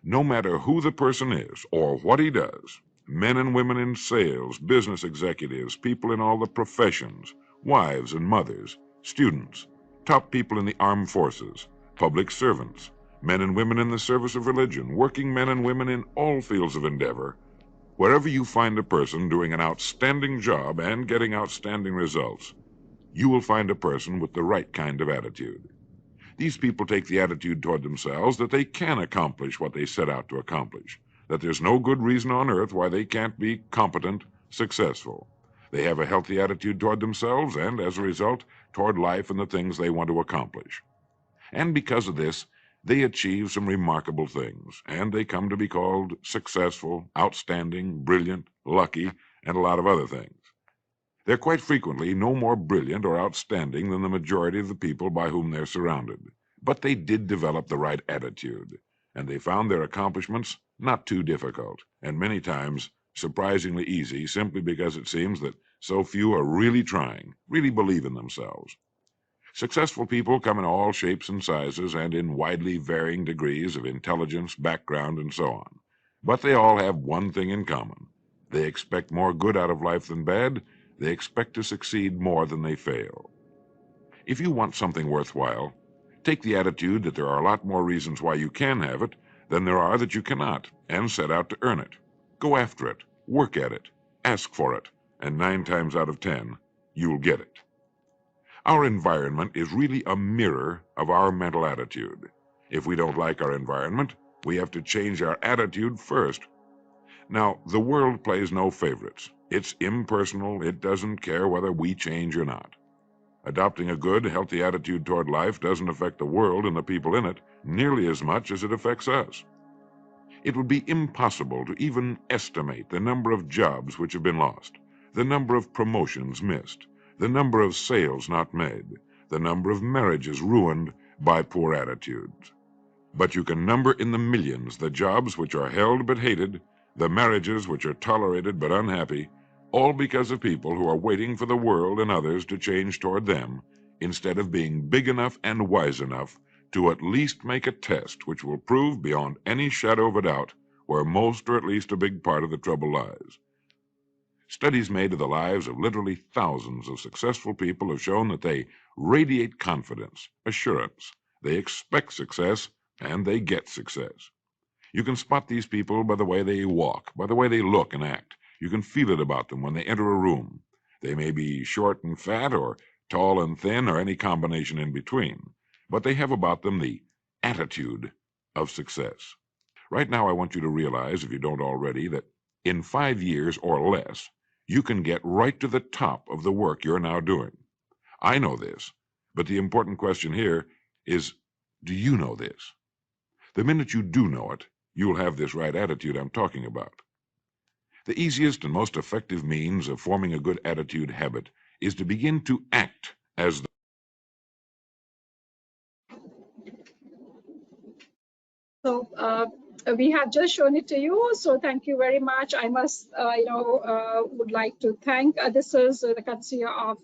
No matter who the person is or what he does, men and women in sales, business executives, people in all the professions, wives and mothers, students, top people in the armed forces, public servants, men and women in the service of religion, working men and women in all fields of endeavor, wherever you find a person doing an outstanding job and getting outstanding results, you will find a person with the right kind of attitude. These people take the attitude toward themselves that they can accomplish what they set out to accomplish. that there's no good reason on earth why they can't be competent, successful. They have a healthy attitude toward themselves and, as a result, toward life and the things they want to accomplish. And because of this, they achieve some remarkable things, and they come to be called successful, outstanding, brilliant, lucky, and a lot of other things. They're quite frequently no more brilliant or outstanding than the majority of the people by whom they're surrounded. But they did develop the right attitude, and they found their accomplishments not too difficult, and many times surprisingly easy, simply because it seems that so few are really trying, really believe in themselves. Successful people come in all shapes and sizes and in widely varying degrees of intelligence, background, and so on. But they all have one thing in common. They expect more good out of life than bad. They expect to succeed more than they fail. If you want something worthwhile, take the attitude that there are a lot more reasons why you can have it than there are that you cannot, and set out to earn it. Go after it, work at it, ask for it, and 9 times out of 10, you'll get it. Our environment is really a mirror of our mental attitude. If we don't like our environment, we have to change our attitude first. Now, the world plays no favorites. It's impersonal. It doesn't care whether we change or not. Adopting a good, healthy attitude toward life doesn't affect the world and the people in it nearly as much as it affects us. It would be impossible to even estimate the number of jobs which have been lost, the number of promotions missed, the number of sales not made, the number of marriages ruined by poor attitudes. But you can number in the millions the jobs which are held but hated, the marriages which are tolerated but unhappy, all because of people who are waiting for the world and others to change toward them, instead of being big enough and wise enough to at least make a test which will prove beyond any shadow of a doubt where most or at least a big part of the trouble lies. Studies made of the lives of literally thousands of successful people have shown that they radiate confidence, assurance, they expect success, and they get success. You can spot these people by the way they walk, by the way they look and act. You can feel it about them when they enter a room. They may be short and fat, or tall and thin, or any combination in between, but they have about them the attitude of success. Right now, I want you to realize, if you don't already, that in 5 years or less, you can get right to the top of the work you're now doing. I know this, but the important question here is, do you know this? The minute you do know it, you'll have this right attitude I'm talking about. The easiest and most effective means of forming a good attitude habit is to begin to act as So we have just shown it to you. So thank you very much. I must, would like to thank. This is the courtesy of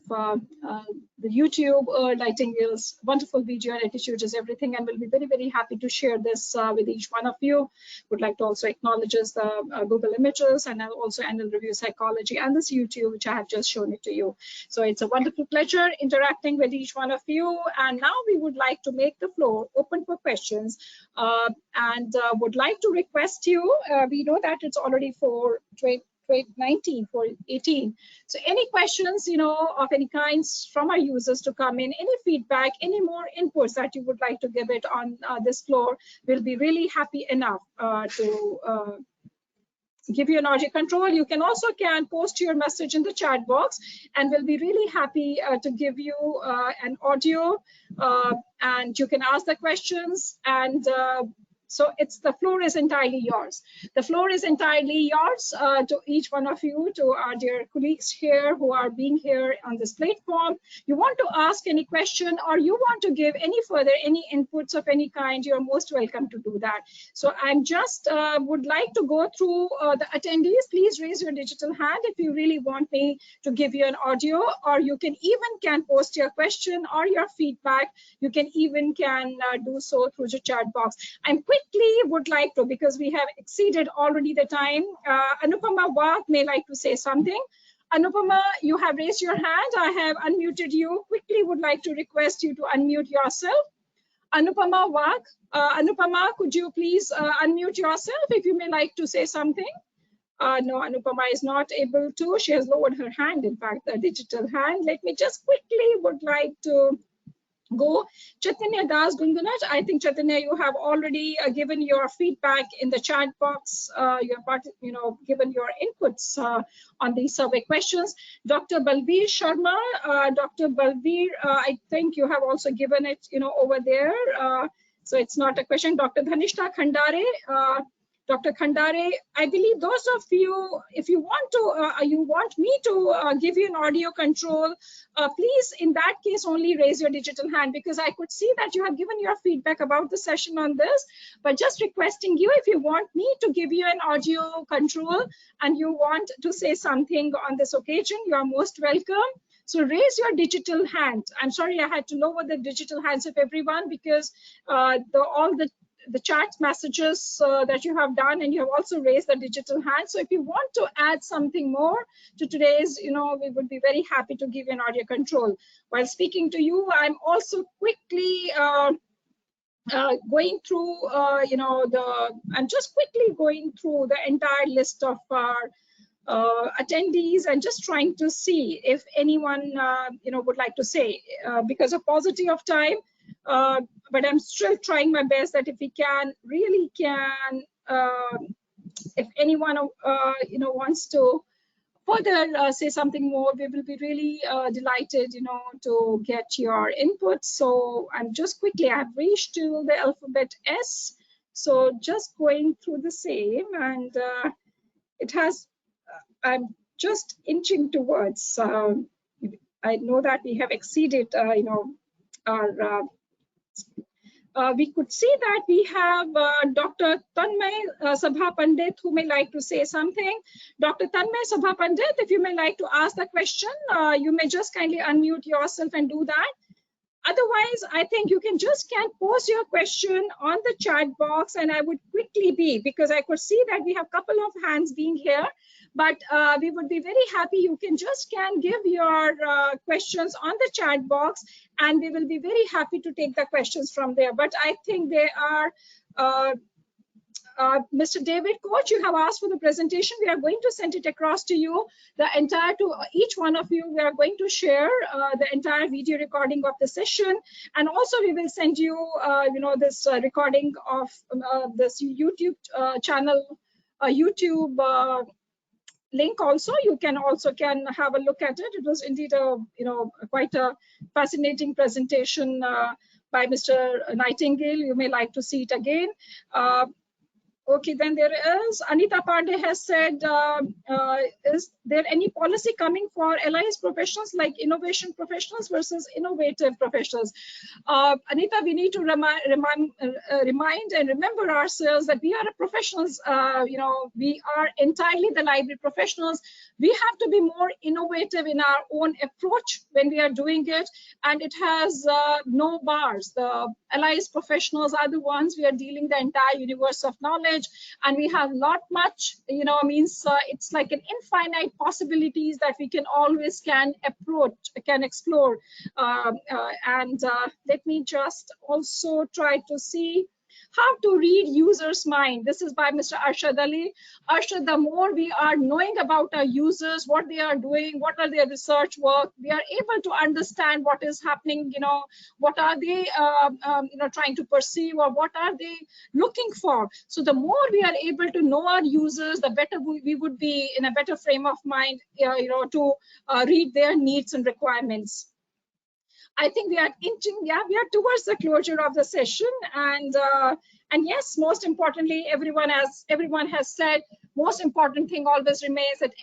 the YouTube Nightingale's wonderful video and attitude is everything, and we'll be very, very happy to share this with each one of you. Would like to also acknowledge the Google Images and also Annual Review Psychology and this YouTube, which I have just shown it to you. So it's a wonderful pleasure interacting with each one of you. And now we would like to make the floor open for questions. And would like to request you, we know that it's already for 19 for 18. So any questions, of any kinds from our users to come in, any feedback, any more inputs that you would like to give it on this floor, we'll be really happy enough to give you an audio control. You can also post your message in the chat box, and we'll be really happy to give you an audio, and you can ask the questions. And so the floor is entirely yours. The floor is entirely yours to each one of you, to our dear colleagues here who are being here on this platform. You want to ask any question, or you want to give any inputs of any kind, you're most welcome to do that. So I'm just would like to go through the attendees. Please raise your digital hand if you really want me to give you an audio, or you can post your question or your feedback. You can do so through the chat box. I'm quickly would like to, because we have exceeded already the time, Anupama Wagh may like to say something. Anupama, you have raised your hand. I have unmuted you. Quickly would like to request you to unmute yourself. Anupama Wagh, Anupama, could you please unmute yourself if you may like to say something? No, Anupama is not able to. She has lowered her hand, in fact, the digital hand. Let me just quickly would like to go. Chaitanya Das Gungunat, I think Chaitanya, you have already given your feedback in the chat box. You have given your inputs on these survey questions. Dr. Balbir Sharma, Dr. Balbir, I think you have also given it, over there. So it's not a question. Dr. Dhanishta Khandare, Dr. Khandare, I believe those of you, if you want to, you want me to give you an audio control, please, in that case, only raise your digital hand, because I could see that you have given your feedback about the session on this, but just requesting you, if you want me to give you an audio control and you want to say something on this occasion, you are most welcome. So raise your digital hand. I'm sorry I had to lower the digital hands of everyone, because all the chat messages that you have done, and you have also raised the digital hand. So if you want to add something more to today's, we would be very happy to give you an audio control. While speaking to you, I'm also quickly going through, I'm just quickly going through the entire list of our attendees and just trying to see if anyone, would like to say, because of paucity of time, but I'm still trying my best that if we can, really can, if anyone, wants to further say something more, we will be really delighted, to get your input. So I'm just quickly, I've reached to the alphabet S. So just going through the same, and it has, I'm just inching towards, I know that we have exceeded, our, we could see that we have Dr. Tanmay Sabha Pandit, who may like to say something. Dr. Tanmay Sabha Pandit, if you may like to ask the question, you may just kindly unmute yourself and do that. Otherwise, I think you can post your question on the chat box, and I would quickly be, because I could see that we have a couple of hands being here, but we would be very happy. You can give your questions on the chat box, and we will be very happy to take the questions from there. But I think they are, Mr. David Koch, you have asked for the presentation. We are going to send it across to you, to each one of you. We are going to share the entire video recording of the session, and also we will send you, this recording of this YouTube channel, YouTube link. Also, you can have a look at it. It was indeed a quite a fascinating presentation by Mr. Nightingale. You may like to see it again. Okay, then there is Anita Pandey has said, is there any policy coming for LIS professionals, like innovation professionals versus innovative professionals? Anita, we need to remind and remember ourselves that we are professionals. We are entirely the library professionals. We have to be more innovative in our own approach when we are doing it, and it has no bars. The LIS professionals are the ones we are dealing the entire universe of knowledge, and we have much, it's like an infinite possibilities that we can always explore. And let me just also try to see how to read users' mind. This is by Mr. Arshad Ali. Arshad, the more we are knowing about our users, what they are doing, what are their research work, we are able to understand what is happening, what are they, trying to perceive, or what are they looking for. So the more we are able to know our users, the better we would be in a better frame of mind, to read their needs and requirements. I think we are towards the closure of the session, and yes, most importantly, everyone has said, most important thing always remains that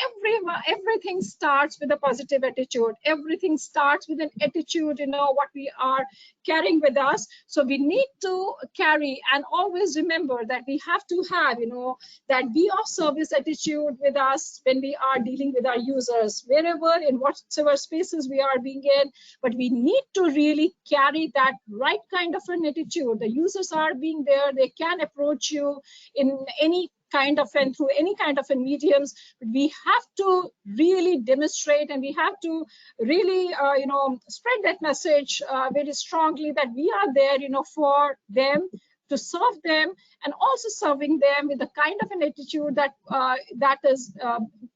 everything starts with a positive attitude. Everything starts with an attitude, what we are carrying with us. So we need to carry and always remember that we have to have, that be of service attitude with us when we are dealing with our users, wherever, in whatever spaces we are being in. But we need to really carry that right kind of an attitude. The users are being there, they can approach you in any kind of and through any kind of mediums. But we have to really demonstrate, and we have to really spread that message very strongly, that we are there for them, to serve them, and also serving them with the kind of an attitude that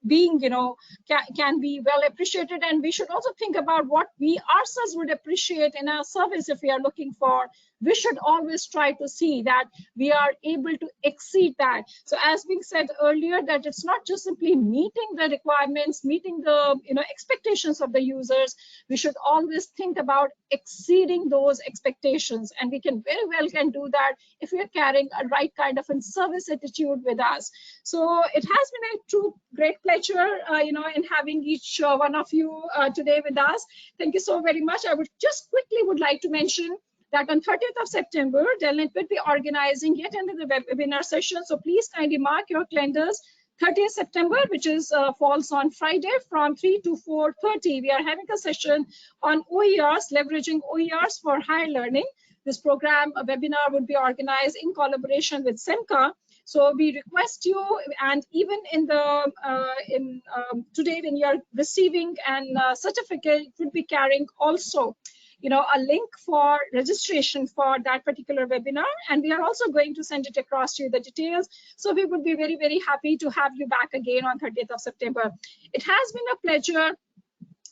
being, can be well appreciated. And we should also think about what we ourselves would appreciate in our service. If we are looking for, we should always try to see that we are able to exceed that. So as being said earlier, that it's not just simply meeting the requirements, meeting the expectations of the users. We should always think about exceeding those expectations, and we can very well can do that if we are carrying a right kind of a service attitude with us. So it has been a true great pleasure, in having each one of you today with us. Thank you so very much. I would just quickly would like to mention that on 30th of September, DELNET will be organizing yet another webinar session. So please kindly mark your calendars. 30th September, which is falls on Friday from 3 to 4:30. We are having a session on OERs, leveraging OERs for higher learning. This program, a webinar, would be organized in collaboration with SEMCA. So we request you, and even in the today when you are receiving a certificate, would be carrying also a link for registration for that particular webinar, and we are also going to send it across to you, the details. So we would be very, very happy to have you back again on 30th of September. It has been a pleasure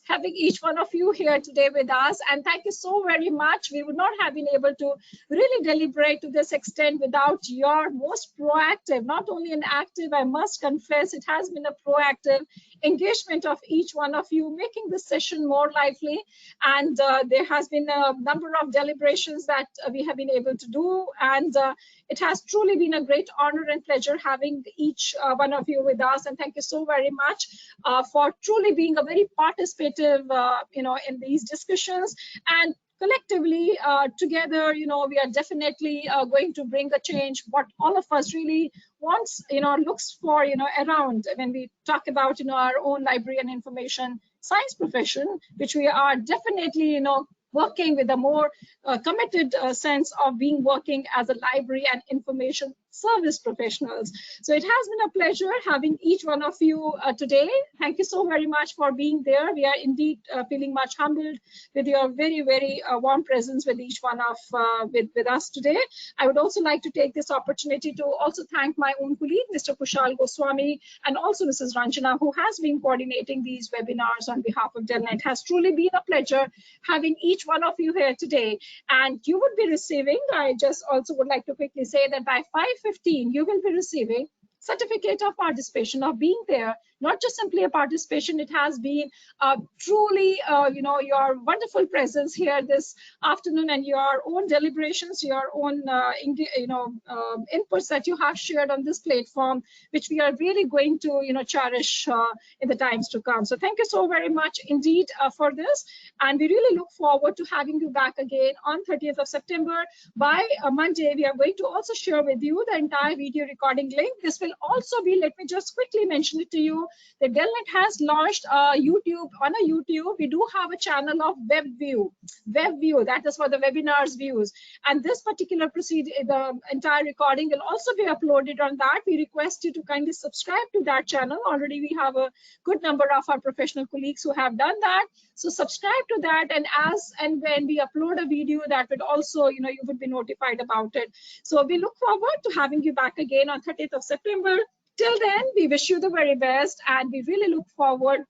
having each one of you here today with us, and thank you so very much. We would not have been able to really deliberate to this extent without your most proactive, not only an active, I must confess, it has been a proactive engagement of each one of you, making this session more lively. And there has been a number of deliberations that we have been able to do, and it has truly been a great honor and pleasure having each one of you with us. And thank you so very much for truly being a very participative, in these discussions. And collectively, together, we are definitely going to bring a change. What all of us really wants, looks for, around when we talk about, our own library and information science profession, which we are definitely, working with a more committed sense of being working as a library and information service professionals. So it has been a pleasure having each one of you today. Thank you so very much for being there. We are indeed feeling much humbled with your very, very warm presence with each one of with us today. I would also like to take this opportunity to also thank my own colleague, Mr. Kushal Goswami, and also Mrs. Ranjana, who has been coordinating these webinars on behalf of DELNET. It has truly been a pleasure having each one of you here today. And you would be receiving, I just also would like to quickly say that by 5:15, you will be receiving certificate of participation, of being there. Not just simply a participation, it has been truly, your wonderful presence here this afternoon, and your own deliberations, your own, inputs that you have shared on this platform, which we are really going to, cherish in the times to come. So thank you so very much indeed for this. And we really look forward to having you back again on 30th of September. By Monday, we are going to also share with you the entire video recording link. This will also be, let me just quickly mention it to you, that DELNET has launched YouTube. On a YouTube, we do have a channel of WebView, that is for the webinars views. And this particular the entire recording will also be uploaded on that. We request you to kindly subscribe to that channel. Already we have a good number of our professional colleagues who have done that. So subscribe to that, and as and when we upload a video, that would also, you would be notified about it. So we look forward to having you back again on 30th of September. Till then, we wish you the very best, and we really look forward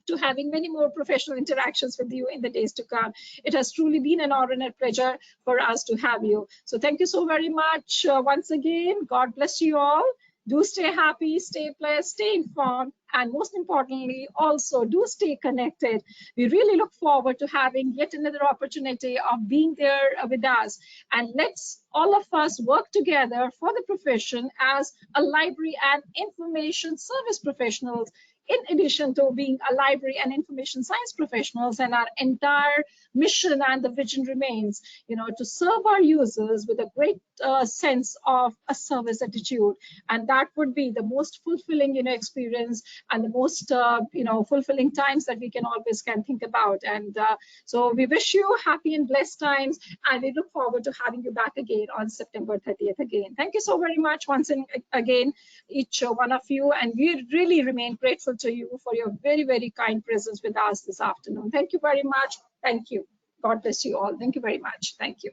to having many more professional interactions with you in the days to come. It has truly been an honor and a pleasure for us to have you. So thank you so very much once again. God bless you all. Do stay happy, stay blessed, stay informed, and most importantly, also do stay connected. We really look forward to having yet another opportunity of being there with us. And let's all of us work together for the profession as a library and information service professionals, in addition to being a library and information science professionals. And our entire mission and the vision remains, to serve our users with a great sense of a service attitude. And that would be the most fulfilling, experience, and the most, fulfilling times that we can always think about. And so we wish you happy and blessed times, and we look forward to having you back again on September 30th again. Thank you so very much once again, each one of you, and we really remain grateful to you for your very, very kind presence with us this afternoon. Thank you very much. Thank you. God bless you all. Thank you very much. Thank you.